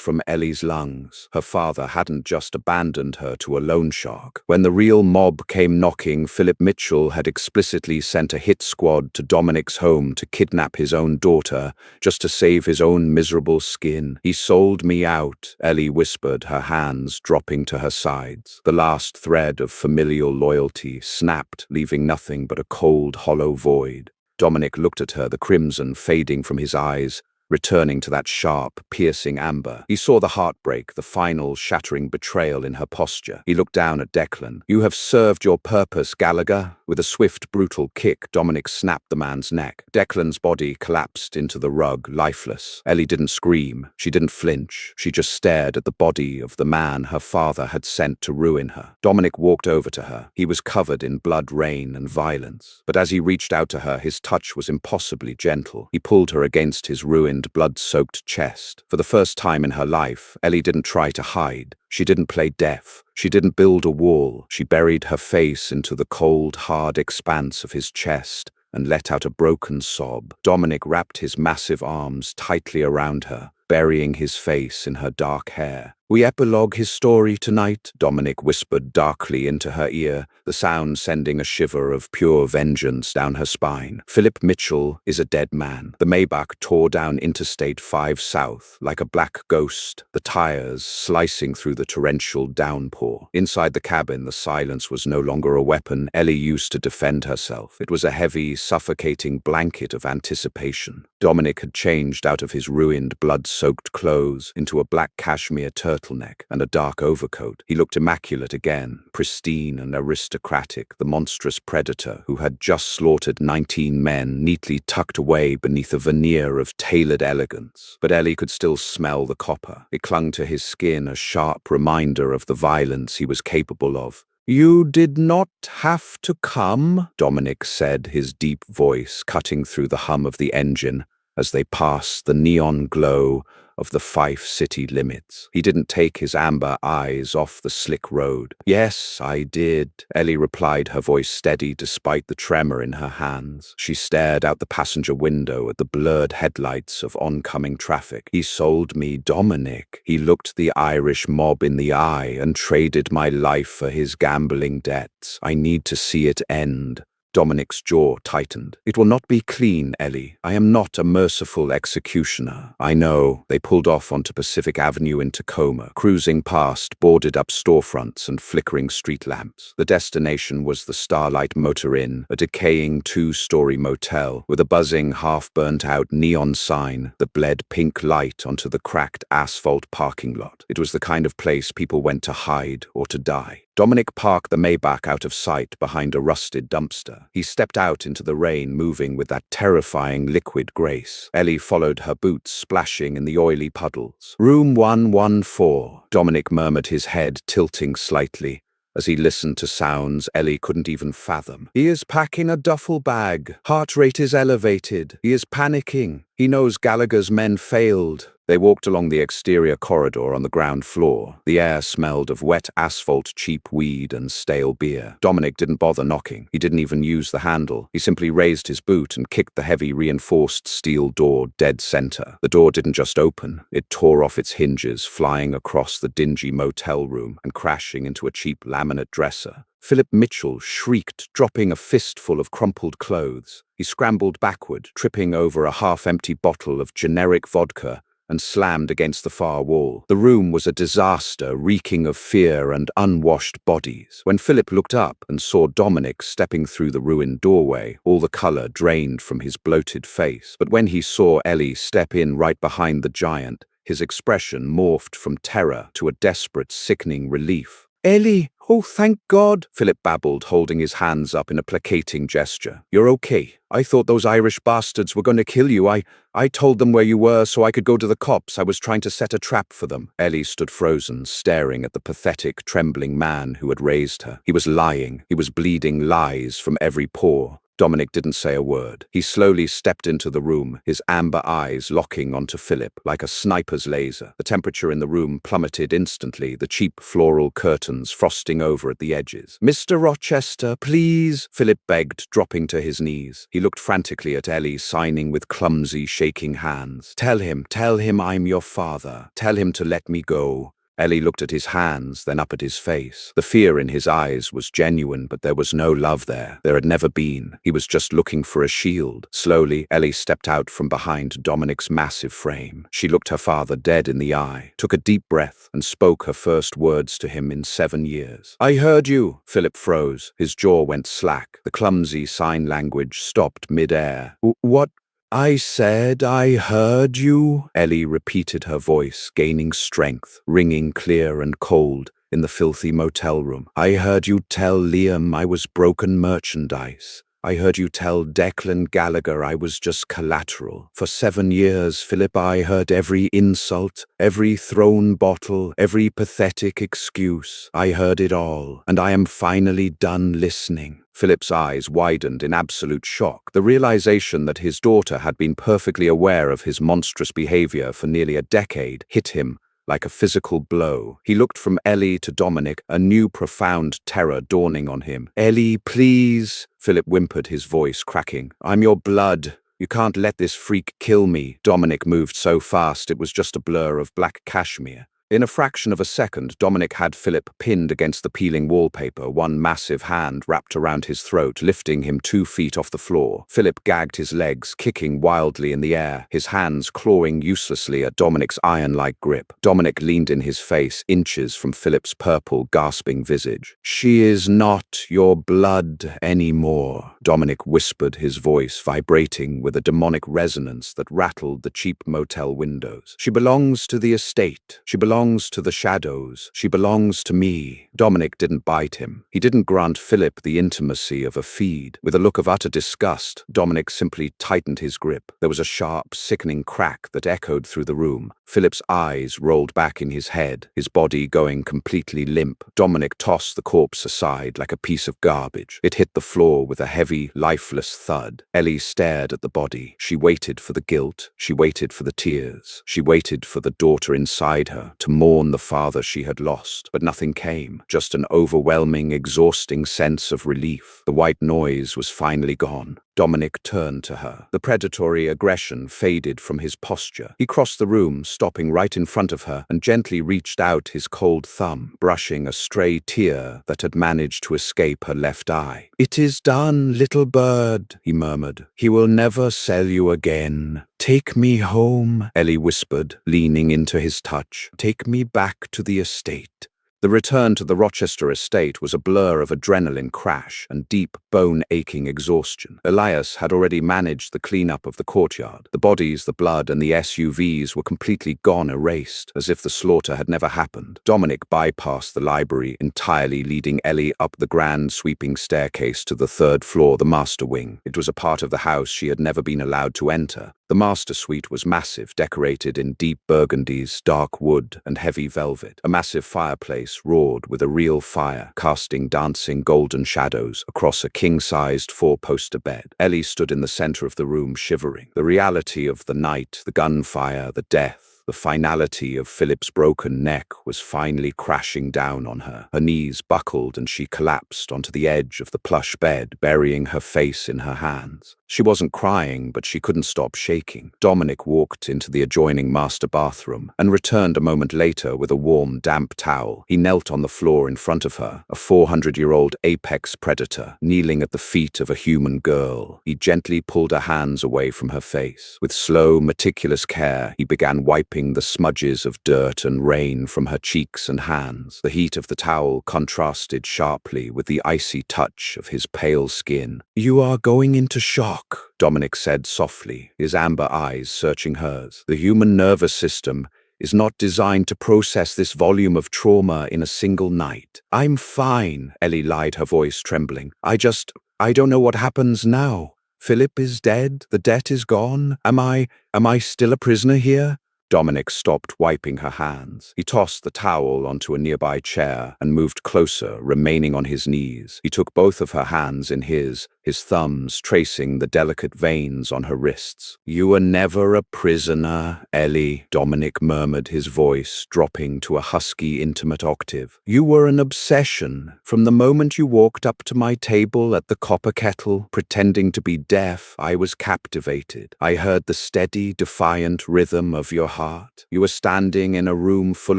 from Ellie's lungs. Her father hadn't just abandoned her to a loan shark. When the real mob came knocking, Philip Mitchell had explicitly sent a hit squad to Dominic's home to kidnap his own daughter, just to save his own miserable skin. "He sold me out," Ellie whispered, her hands dropping to her sides. The last thread of familial loyalty snapped, leaving nothing but a cold, hollow void. Dominic looked at her, the crimson fading from his eyes, returning to that sharp, piercing amber. He saw the heartbreak, the final, shattering betrayal in her posture. He looked down at Declan. "You have served your purpose, Gallagher." With a swift, brutal kick, Dominic snapped the man's neck. Declan's body collapsed into the rug, lifeless. Ellie didn't scream. She didn't flinch. She just stared at the body of the man her father had sent to ruin her. Dominic walked over to her. He was covered in blood, rain, and violence. But as he reached out to her, his touch was impossibly gentle. He pulled her against his ruined, blood-soaked chest. For the first time in her life, Ellie didn't try to hide. She didn't play deaf. She didn't build a wall. She buried her face into the cold, hard expanse of his chest and let out a broken sob. Dominic wrapped his massive arms tightly around her, burying his face in her dark hair. "We epilogue his story tonight," Dominic whispered darkly into her ear, the sound sending a shiver of pure vengeance down her spine. "Philip Mitchell is a dead man." The Maybach tore down Interstate 5 South like a black ghost, the tires slicing through the torrential downpour. Inside the cabin, the silence was no longer a weapon Ellie used to defend herself. It was a heavy, suffocating blanket of anticipation. Dominic had changed out of his ruined, blood-soaked clothes into a black cashmere turtleneck turtleneck and a dark overcoat. He looked immaculate again, pristine and aristocratic, the monstrous predator who had just slaughtered 19 men neatly tucked away beneath a veneer of tailored elegance. But Ellie could still smell the copper. It clung to his skin, a sharp reminder of the violence he was capable of. "You did not have to come," Dominic said, his deep voice cutting through the hum of the engine as they passed the neon glow of the Fife city limits. He didn't take his amber eyes off the slick road. "Yes, I did," Ellie replied, her voice steady despite the tremor in her hands. She stared out the passenger window at the blurred headlights of oncoming traffic. "He sold me Dominic. He looked the Irish mob in the eye and traded my life for his gambling debts. I need to see it end." Dominic's jaw tightened. "It will not be clean, Ellie. I am not a merciful executioner." "I know." They pulled off onto Pacific Avenue in Tacoma, cruising past boarded-up storefronts and flickering street lamps. The destination was the Starlight Motor Inn, a decaying two-story motel with a buzzing, half-burnt-out neon sign that bled pink light onto the cracked asphalt parking lot. It was the kind of place people went to hide or to die. Dominic parked the Maybach out of sight behind a rusted dumpster. He stepped out into the rain, moving with that terrifying liquid grace. Ellie followed her boots, splashing in the oily puddles. "Room 114, Dominic murmured, his head tilting slightly as he listened to sounds Ellie couldn't even fathom. "He is packing a duffel bag. Heart rate is elevated. He is panicking. He knows Gallagher's men failed." They walked along the exterior corridor on the ground floor. The air smelled of wet asphalt, cheap weed, and stale beer. Dominic didn't bother knocking. He didn't even use the handle. He simply raised his boot and kicked the heavy reinforced steel door dead center. The door didn't just open. It tore off its hinges, flying across the dingy motel room and crashing into a cheap laminate dresser. Philip Mitchell shrieked, dropping a fistful of crumpled clothes. He scrambled backward, tripping over a half-empty bottle of generic vodka, and slammed against the far wall. The room was a disaster, reeking of fear and unwashed bodies. When Philip looked up and saw Dominic stepping through the ruined doorway, all the color drained from his bloated face. But when he saw Ellie step in right behind the giant, his expression morphed from terror to a desperate, sickening relief. "Ellie, oh, thank God," Philip babbled, holding his hands up in a placating gesture. "You're okay. I thought those Irish bastards were going to kill you. I told them where you were so I could go to the cops. I was trying to set a trap for them." Ellie stood frozen, staring at the pathetic, trembling man who had raised her. He was lying. He was bleeding lies from every pore. Dominic didn't say a word. He slowly stepped into the room, his amber eyes locking onto Philip like a sniper's laser. The temperature in the room plummeted instantly, the cheap floral curtains frosting over at the edges. "Mr. Rochester, please," Philip begged, dropping to his knees. He looked frantically at Ellie, signing with clumsy, shaking hands. Tell him I'm your father. Tell him to let me go." Ellie looked at his hands, then up at his face. The fear in his eyes was genuine, but there was no love there. There had never been. He was just looking for a shield. Slowly, Ellie stepped out from behind Dominic's massive frame. She looked her father dead in the eye, took a deep breath, and spoke her first words to him in 7 years. "I heard you." Philip froze. His jaw went slack. The clumsy sign language stopped mid-air. "What?" "I said I heard you," Ellie repeated, her voice gaining strength, ringing clear and cold in the filthy motel room. "I heard you tell Liam I was broken merchandise. I heard you tell Declan Gallagher I was just collateral. For 7 years, Philip, I heard every insult, every thrown bottle, every pathetic excuse. I heard it all, and I am finally done listening." Philip's eyes widened in absolute shock. The realization that his daughter had been perfectly aware of his monstrous behavior for nearly a decade hit him like a physical blow. He looked from Ellie to Dominic, a new profound terror dawning on him. "Ellie, please," Philip whimpered, his voice cracking. "I'm your blood. You can't let this freak kill me." Dominic moved so fast it was just a blur of black cashmere. In a fraction of a second, Dominic had Philip pinned against the peeling wallpaper, one massive hand wrapped around his throat, lifting him 2 feet off the floor. Philip gagged his legs, kicking wildly in the air, his hands clawing uselessly at Dominic's iron-like grip. Dominic leaned in his face, inches from Philip's purple, gasping visage. "She is not your blood anymore." Dominic whispered, his voice vibrating with a demonic resonance that rattled the cheap motel windows. She belongs to the estate. She belongs to the shadows. She belongs to me. Dominic didn't bite him. He didn't grant Philip the intimacy of a feed. With a look of utter disgust, Dominic simply tightened his grip. There was a sharp, sickening crack that echoed through the room. Philip's eyes rolled back in his head, his body going completely limp. Dominic tossed the corpse aside like a piece of garbage. It hit the floor with a heavy, lifeless thud. Ellie stared at the body. She waited for the guilt. She waited for the tears. She waited for the daughter inside her to mourn the father she had lost. But nothing came, just an overwhelming, exhausting sense of relief. The white noise was finally gone. Dominic turned to her. The predatory aggression faded from his posture. He crossed the room, stopping right in front of her, and gently reached out his cold thumb, brushing a stray tear that had managed to escape her left eye. "It is done, little bird," he murmured. "He will never sell you again. Take me home," Ellie whispered, leaning into his touch. "Take me back to the estate." The return to the Rochester estate was a blur of adrenaline crash and deep, bone-aching exhaustion. Elias had already managed the cleanup of the courtyard. The bodies, the blood, and the SUVs were completely gone, erased, as if the slaughter had never happened. Dominic bypassed the library entirely, leading Ellie up the grand, sweeping staircase to the third floor, the master wing. It was a part of the house she had never been allowed to enter. The master suite was massive, decorated in deep burgundies, dark wood, and heavy velvet. A massive fireplace roared with a real fire, casting dancing golden shadows across a king-sized four-poster bed. Ellie stood in the center of the room, shivering. The reality of the night, the gunfire, the death, the finality of Philip's broken neck was finally crashing down on her. Her knees buckled and she collapsed onto the edge of the plush bed, burying her face in her hands. She wasn't crying, but she couldn't stop shaking. Dominic walked into the adjoining master bathroom and returned a moment later with a warm, damp towel. He knelt on the floor in front of her, a 400-year-old apex predator, kneeling at the feet of a human girl. He gently pulled her hands away from her face. With slow, meticulous care, he began wiping the smudges of dirt and rain from her cheeks and hands. The heat of the towel contrasted sharply with the icy touch of his pale skin. "You are going into shock," Dominic said softly, his amber eyes searching hers. "The human nervous system is not designed to process this volume of trauma in a single night." "I'm fine," Ellie lied, her voice trembling. I don't know what happens now. Philip is dead. The debt is gone. Am I still a prisoner here?" Dominic stopped wiping her hands. He tossed the towel onto a nearby chair and moved closer, remaining on his knees. He took both of her hands in his thumbs tracing the delicate veins on her wrists. "You were never a prisoner, Ellie," Dominic murmured, his voice dropping to a husky, intimate octave. "You were an obsession. From the moment you walked up to my table at the Copper Kettle, pretending to be deaf, I was captivated. I heard the steady, defiant rhythm of your heart. You were standing in a room full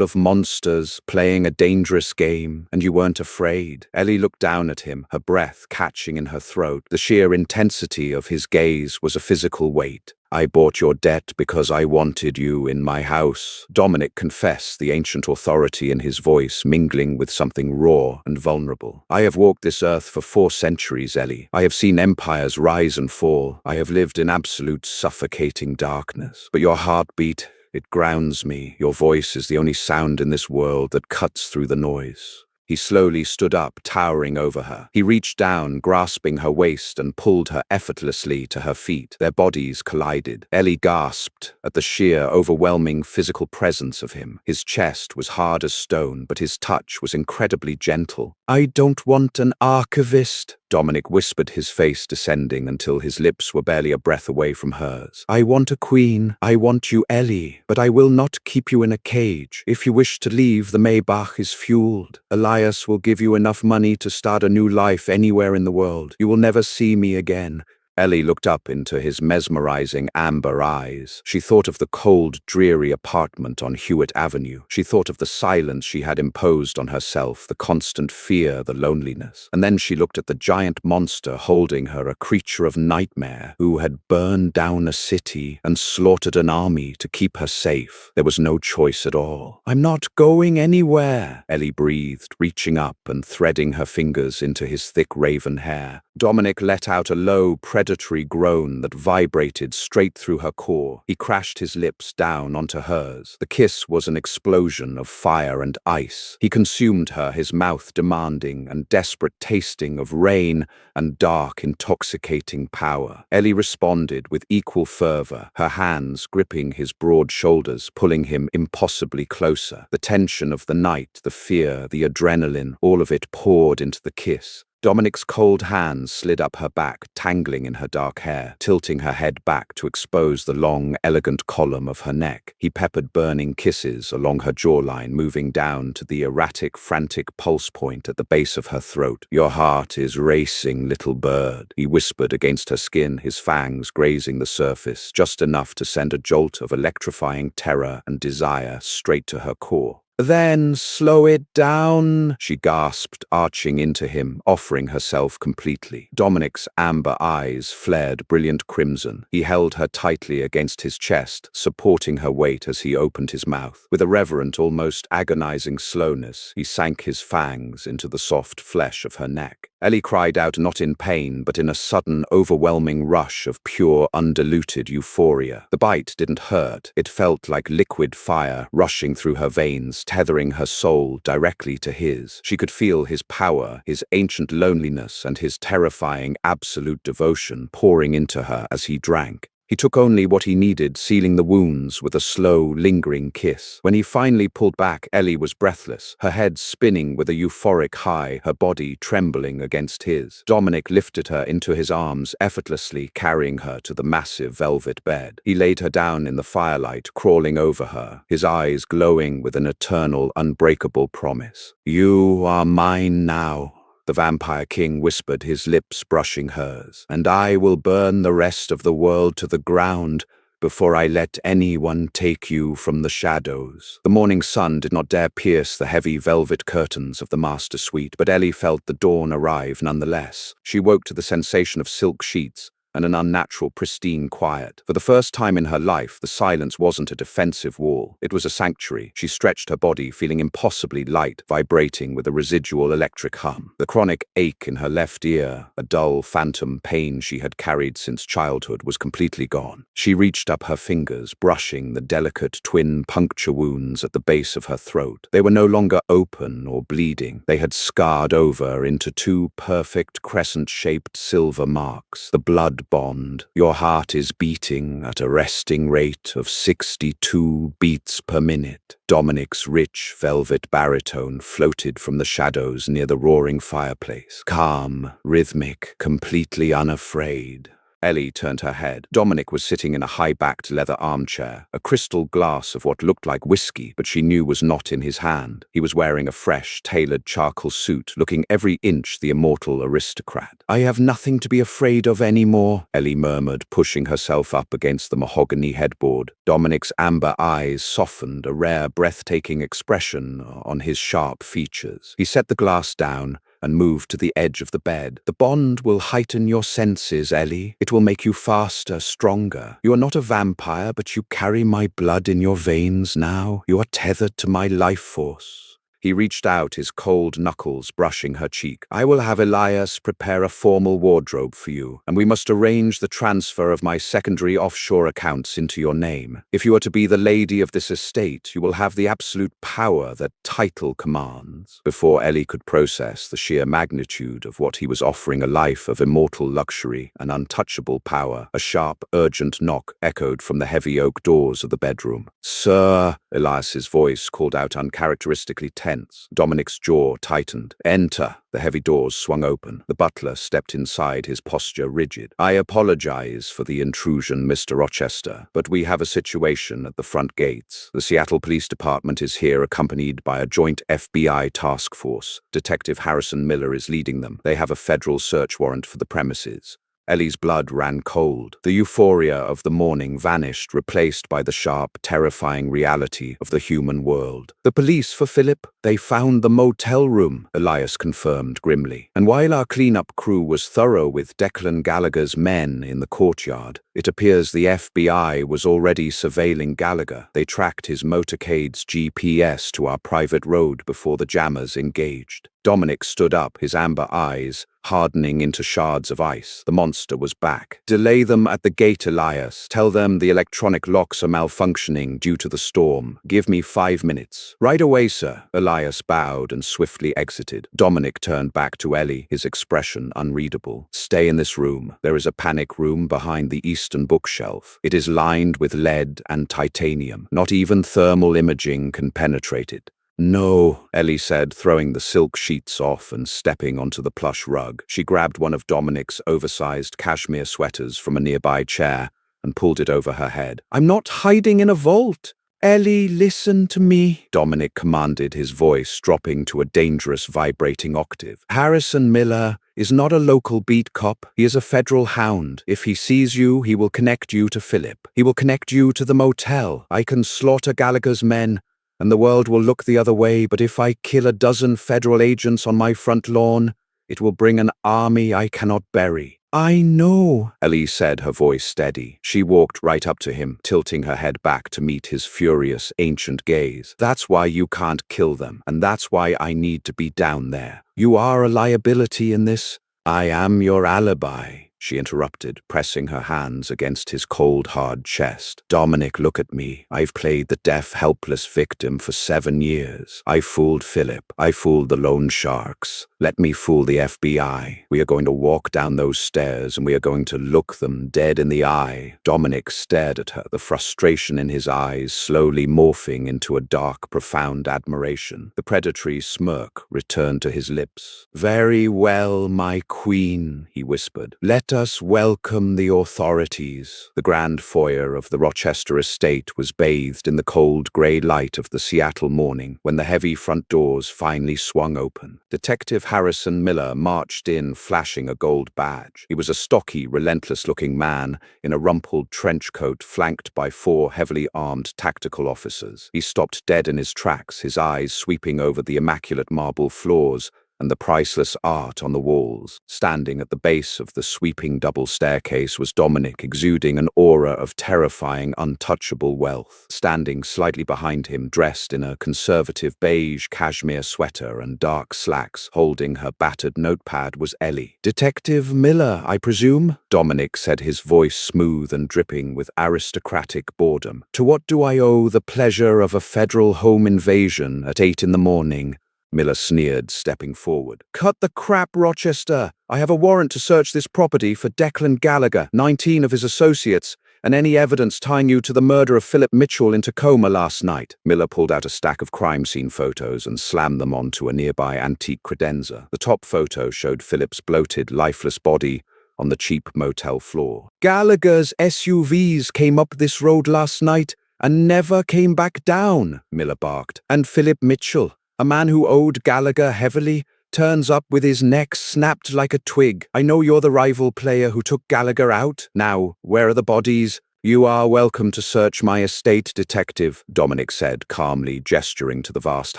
of monsters, playing a dangerous game, and you weren't afraid." Ellie looked down at him, her breath catching in her throat. The sheer intensity of his gaze was a physical weight. "I bought your debt because I wanted you in my house," Dominic confessed, the ancient authority in his voice mingling with something raw and vulnerable. "I have walked this earth for 4 centuries, Ellie. I have seen empires rise and fall. I have lived in absolute suffocating darkness. But your heartbeat, it grounds me. Your voice is the only sound in this world that cuts through the noise." He slowly stood up, towering over her. He reached down, grasping her waist, and pulled her effortlessly to her feet. Their bodies collided. Ellie gasped at the sheer, overwhelming physical presence of him. His chest was hard as stone, but his touch was incredibly gentle. "I don't want an archivist," Dominic whispered, his face descending until his lips were barely a breath away from hers. "I want a queen. I want you, Ellie, but I will not keep you in a cage. If you wish to leave, the Maybach is fueled. Elias will give you enough money to start a new life anywhere in the world. You will never see me again. Ellie looked up into his mesmerizing amber eyes. She thought of the cold, dreary apartment on Hewitt Avenue. She thought of the silence she had imposed on herself, the constant fear, the loneliness. And then she looked at the giant monster holding her, a creature of nightmare, who had burned down a city and slaughtered an army to keep her safe. There was no choice at all. "I'm not going anywhere," Ellie breathed, reaching up and threading her fingers into his thick raven hair. Dominic let out a low, predatory groan that vibrated straight through her core. He crashed his lips down onto hers. The kiss was an explosion of fire and ice. He consumed her, his mouth demanding and desperate, tasting of rain and dark, intoxicating power. Ellie responded with equal fervor, her hands gripping his broad shoulders, pulling him impossibly closer. The tension of the night, the fear, the adrenaline, all of it poured into the kiss. Dominic's cold hands slid up her back, tangling in her dark hair, tilting her head back to expose the long, elegant column of her neck. He peppered burning kisses along her jawline, moving down to the erratic, frantic pulse point at the base of her throat. "Your heart is racing, little bird," he whispered against her skin, his fangs grazing the surface, just enough to send a jolt of electrifying terror and desire straight to her core. "Then slow it down," she gasped, arching into him, offering herself completely. Dominic's amber eyes flared brilliant crimson. He held her tightly against his chest, supporting her weight as he opened his mouth. With a reverent, almost agonizing slowness, he sank his fangs into the soft flesh of her neck. Ellie cried out, not in pain, but in a sudden, overwhelming rush of pure, undiluted euphoria. The bite didn't hurt. It felt like liquid fire rushing through her veins, tethering her soul directly to his. She could feel his power, his ancient loneliness, and his terrifying, absolute devotion pouring into her as he drank. He took only what he needed, sealing the wounds with a slow, lingering kiss. When he finally pulled back, Ellie was breathless, her head spinning with a euphoric high, her body trembling against his. Dominic lifted her into his arms, effortlessly carrying her to the massive velvet bed. He laid her down in the firelight, crawling over her, his eyes glowing with an eternal, unbreakable promise. "You are mine now," the Vampire King whispered, his lips brushing hers, "and I will burn the rest of the world to the ground before I let anyone take you from the shadows." The morning sun did not dare pierce the heavy velvet curtains of the master suite, but Ellie felt the dawn arrive nonetheless. She woke to the sensation of silk sheets and an unnatural, pristine quiet. For the first time in her life, the silence wasn't a defensive wall. It was a sanctuary. She stretched her body, feeling impossibly light, vibrating with a residual electric hum. The chronic ache in her left ear, a dull, phantom pain she had carried since childhood, was completely gone. She reached up her fingers, brushing the delicate twin puncture wounds at the base of her throat. They were no longer open or bleeding. They had scarred over into two perfect crescent-shaped silver marks. The blood bond. "Your heart is beating at a resting rate of 62 beats per minute." Dominic's rich, velvet baritone floated from the shadows near the roaring fireplace. Calm, rhythmic, completely unafraid. Ellie turned her head. Dominic was sitting in a high-backed leather armchair, a crystal glass of what looked like whiskey, but she knew was not in his hand. He was wearing a fresh, tailored charcoal suit, looking every inch the immortal aristocrat. "I have nothing to be afraid of anymore," Ellie murmured, pushing herself up against the mahogany headboard. Dominic's amber eyes softened, a rare, breathtaking expression on his sharp features. He set the glass down and moved to the edge of the bed. "The bond will heighten your senses, Ellie. It will make you faster, stronger. You are not a vampire, but you carry my blood in your veins now. You are tethered to my life force." He reached out, his cold knuckles brushing her cheek. "I will have Elias prepare a formal wardrobe for you, and we must arrange the transfer of my secondary offshore accounts into your name. If you are to be the lady of this estate, you will have the absolute power that title commands." Before Ellie could process the sheer magnitude of what he was offering, a life of immortal luxury and untouchable power, a sharp, urgent knock echoed from the heavy oak doors of the bedroom. "Sir," Elias's voice called out, uncharacteristically tense. Dominic's jaw tightened. "Enter." The heavy doors swung open. The butler stepped inside, his posture rigid. "I apologize for the intrusion, Mr. Rochester, but we have a situation at the front gates. The Seattle Police Department is here, accompanied by a joint FBI task force. Detective Harrison Miller is leading them. They have a federal search warrant for the premises." Ellie's blood ran cold. The euphoria of the morning vanished, replaced by the sharp, terrifying reality of the human world. The police for Philip? They found the motel room, Elias confirmed grimly. And while our cleanup crew was thorough with Declan Gallagher's men in the courtyard, it appears the FBI was already surveilling Gallagher. They tracked his motorcade's GPS to our private road before the jammers engaged. Dominic stood up, his amber eyes hardening into shards of ice. The monster was back. Delay them at the gate, Elias. Tell them the electronic locks are malfunctioning due to the storm. Give me 5 minutes. Right away, sir. Elias bowed and swiftly exited. Dominic turned back to Ellie, his expression unreadable. Stay in this room. There is a panic room behind the eastern bookshelf. It is lined with lead and titanium. Not even thermal imaging can penetrate it. No, Ellie said, throwing the silk sheets off and stepping onto the plush rug. She grabbed one of Dominic's oversized cashmere sweaters from a nearby chair and pulled it over her head. I'm not hiding in a vault. Ellie, listen to me, Dominic commanded, his voice dropping to a dangerous vibrating octave. Harrison Miller is not a local beat cop. He is a federal hound. If he sees you, he will connect you to Philip. He will connect you to the motel. I can slaughter Gallagher's men, and the world will look the other way, but if I kill a dozen federal agents on my front lawn, it will bring an army I cannot bury. I know, Ellie said, her voice steady. She walked right up to him, tilting her head back to meet his furious, ancient gaze. That's why you can't kill them, and that's why I need to be down there. You are a liability in this. I am your alibi, she interrupted, pressing her hands against his cold, hard chest. Dominic, look at me. I've played the deaf, helpless victim for 7 years. I fooled Philip. I fooled the loan sharks. Let me fool the FBI. We are going to walk down those stairs and we are going to look them dead in the eye. Dominic stared at her, the frustration in his eyes slowly morphing into a dark, profound admiration. The predatory smirk returned to his lips. Very well, my queen, he whispered. Let us welcome the authorities. The grand foyer of the Rochester estate was bathed in the cold grey light of the Seattle morning when the heavy front doors finally swung open. Detective Harrison Miller marched in, flashing a gold badge. He was a stocky, relentless-looking man in a rumpled trench coat flanked by 4 heavily armed tactical officers. He stopped dead in his tracks, his eyes sweeping over the immaculate marble floors and the priceless art on the walls. Standing at the base of the sweeping double staircase was Dominic, exuding an aura of terrifying, untouchable wealth. Standing slightly behind him, dressed in a conservative beige cashmere sweater and dark slacks, holding her battered notepad, was Ellie. Detective Miller, I presume? Dominic said, his voice smooth and dripping with aristocratic boredom. To what do I owe the pleasure of a federal home invasion at 8 in the morning? Miller sneered, stepping forward. Cut the crap, Rochester. I have a warrant to search this property for Declan Gallagher, 19 of his associates, and any evidence tying you to the murder of Philip Mitchell in Tacoma last night. Miller pulled out a stack of crime scene photos and slammed them onto a nearby antique credenza. The top photo showed Philip's bloated, lifeless body on the cheap motel floor. Gallagher's SUVs came up this road last night and never came back down, Miller barked. And Philip Mitchell, a man who owed Gallagher heavily, turns up with his neck snapped like a twig. I know you're the rival player who took Gallagher out. Now, where are the bodies? You are welcome to search my estate, detective, Dominic said, calmly gesturing to the vast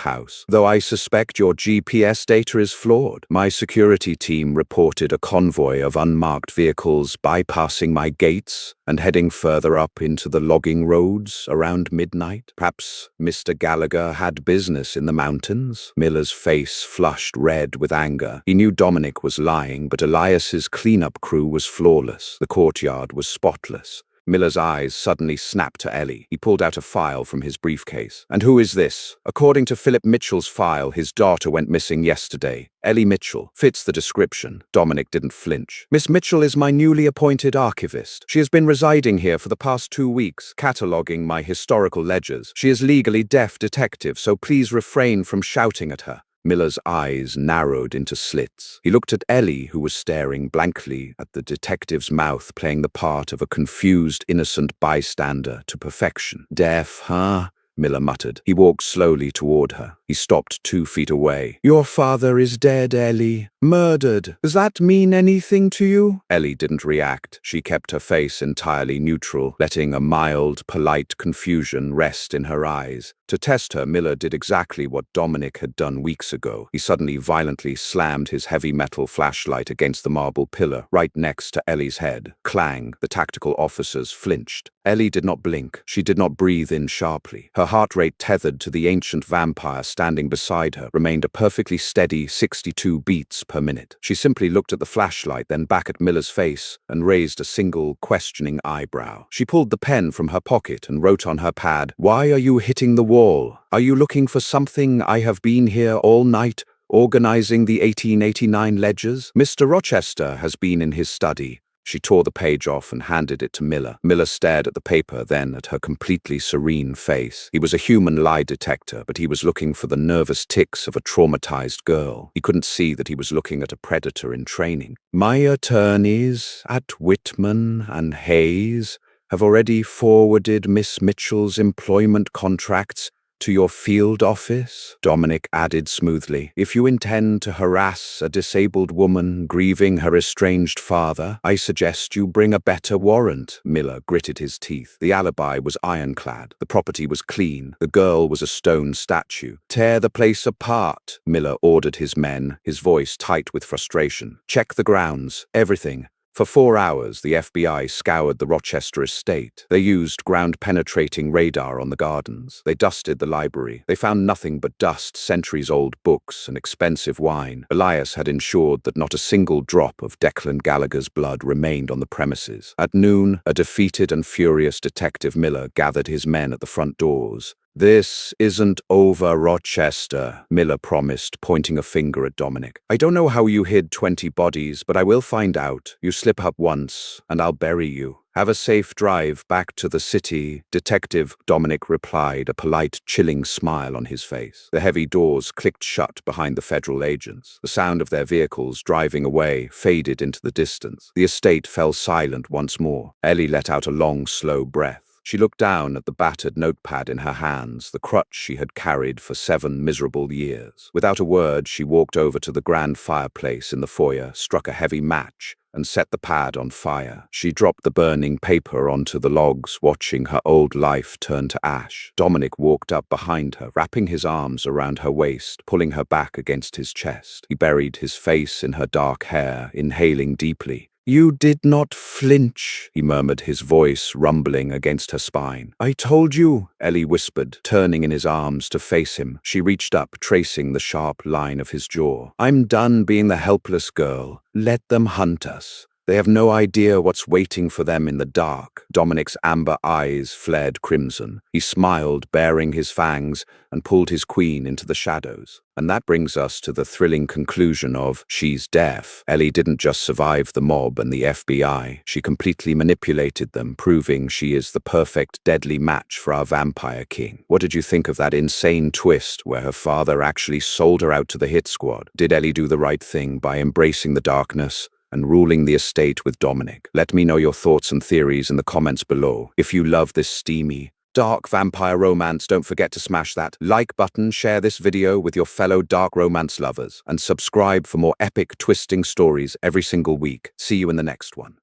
house. Though I suspect your GPS data is flawed. My security team reported a convoy of unmarked vehicles bypassing my gates and heading further up into the logging roads around midnight. Perhaps Mr. Gallagher had business in the mountains? Miller's face flushed red with anger. He knew Dominic was lying, but Elias's cleanup crew was flawless. The courtyard was spotless. Miller's eyes suddenly snapped to Ellie. He pulled out a file from his briefcase. And who is this? According to Philip Mitchell's file, his daughter went missing yesterday. Ellie Mitchell. Fits the description. Dominic didn't flinch. Miss Mitchell is my newly appointed archivist. She has been residing here for the past 2 weeks, cataloging my historical ledgers. She is legally deaf, detective, so please refrain from shouting at her. Miller's eyes narrowed into slits. He looked at Ellie, who was staring blankly at the detective's mouth, playing the part of a confused, innocent bystander to perfection. Deaf, huh? Miller muttered. He walked slowly toward her. He stopped 2 feet away. Your father is dead, Ellie. Murdered. Does that mean anything to you? Ellie didn't react. She kept her face entirely neutral, letting a mild, polite confusion rest in her eyes. To test her, Miller did exactly what Dominic had done weeks ago. He suddenly violently slammed his heavy metal flashlight against the marble pillar right next to Ellie's head. Clang, the tactical officers flinched. Ellie did not blink. She did not breathe in sharply. Her heart rate, tethered to the ancient vampire standing beside her, remained a perfectly steady 62 beats per minute. She simply looked at the flashlight, then back at Miller's face, and raised a single, questioning eyebrow. She pulled the pen from her pocket and wrote on her pad, "Why are you hitting the wall? Are you looking for something? I have been here all night, organizing the 1889 ledgers. Mr. Rochester has been in his study." She tore the page off and handed it to Miller. Miller stared at the paper, then at her completely serene face. He was a human lie detector, but he was looking for the nervous tics of a traumatized girl. He couldn't see that he was looking at a predator in training. "My attorneys at Whitman and Hayes have already forwarded Miss Mitchell's employment contracts to your field office," Dominic added smoothly. "If you intend to harass a disabled woman grieving her estranged father, I suggest you bring a better warrant." Miller gritted his teeth. The alibi was ironclad. The property was clean. The girl was a stone statue. "Tear the place apart," Miller ordered his men, his voice tight with frustration. "Check the grounds. Everything." For 4 hours, the FBI scoured the Rochester estate. They used ground-penetrating radar on the gardens. They dusted the library. They found nothing but dust, centuries-old books, and expensive wine. Elias had ensured that not a single drop of Declan Gallagher's blood remained on the premises. At noon, a defeated and furious Detective Miller gathered his men at the front doors. "This isn't over, Rochester," Miller promised, pointing a finger at Dominic. "I don't know how you hid 20 bodies, but I will find out. You slip up once, and I'll bury you. Have a safe drive back to the city." "Detective," Dominic replied, a polite, chilling smile on his face. The heavy doors clicked shut behind the federal agents. The sound of their vehicles driving away faded into the distance. The estate fell silent once more. Ellie let out a long, slow breath. She looked down at the battered notepad in her hands, the crutch she had carried for 7 miserable years. Without a word, she walked over to the grand fireplace in the foyer, struck a heavy match, and set the pad on fire. She dropped the burning paper onto the logs, watching her old life turn to ash. Dominic walked up behind her, wrapping his arms around her waist, pulling her back against his chest. He buried his face in her dark hair, inhaling deeply. "You did not flinch," he murmured, his voice rumbling against her spine. "I told you," Ellie whispered, turning in his arms to face him. She reached up, tracing the sharp line of his jaw. "I'm done being the helpless girl. Let them hunt us. They have no idea what's waiting for them in the dark." Dominic's amber eyes flared crimson. He smiled, baring his fangs, and pulled his queen into the shadows. And that brings us to the thrilling conclusion of She's Deaf. Ellie didn't just survive the mob and the FBI. She completely manipulated them, proving she is the perfect, deadly match for our vampire king. What did you think of that insane twist where her father actually sold her out to the hit squad? Did Ellie do the right thing by embracing the darkness and ruling the estate with Dominic? Let me know your thoughts and theories in the comments below. If you love this steamy, dark vampire romance, don't forget to smash that like button, share this video with your fellow dark romance lovers, and subscribe for more epic, twisting stories every single week. See you in the next one.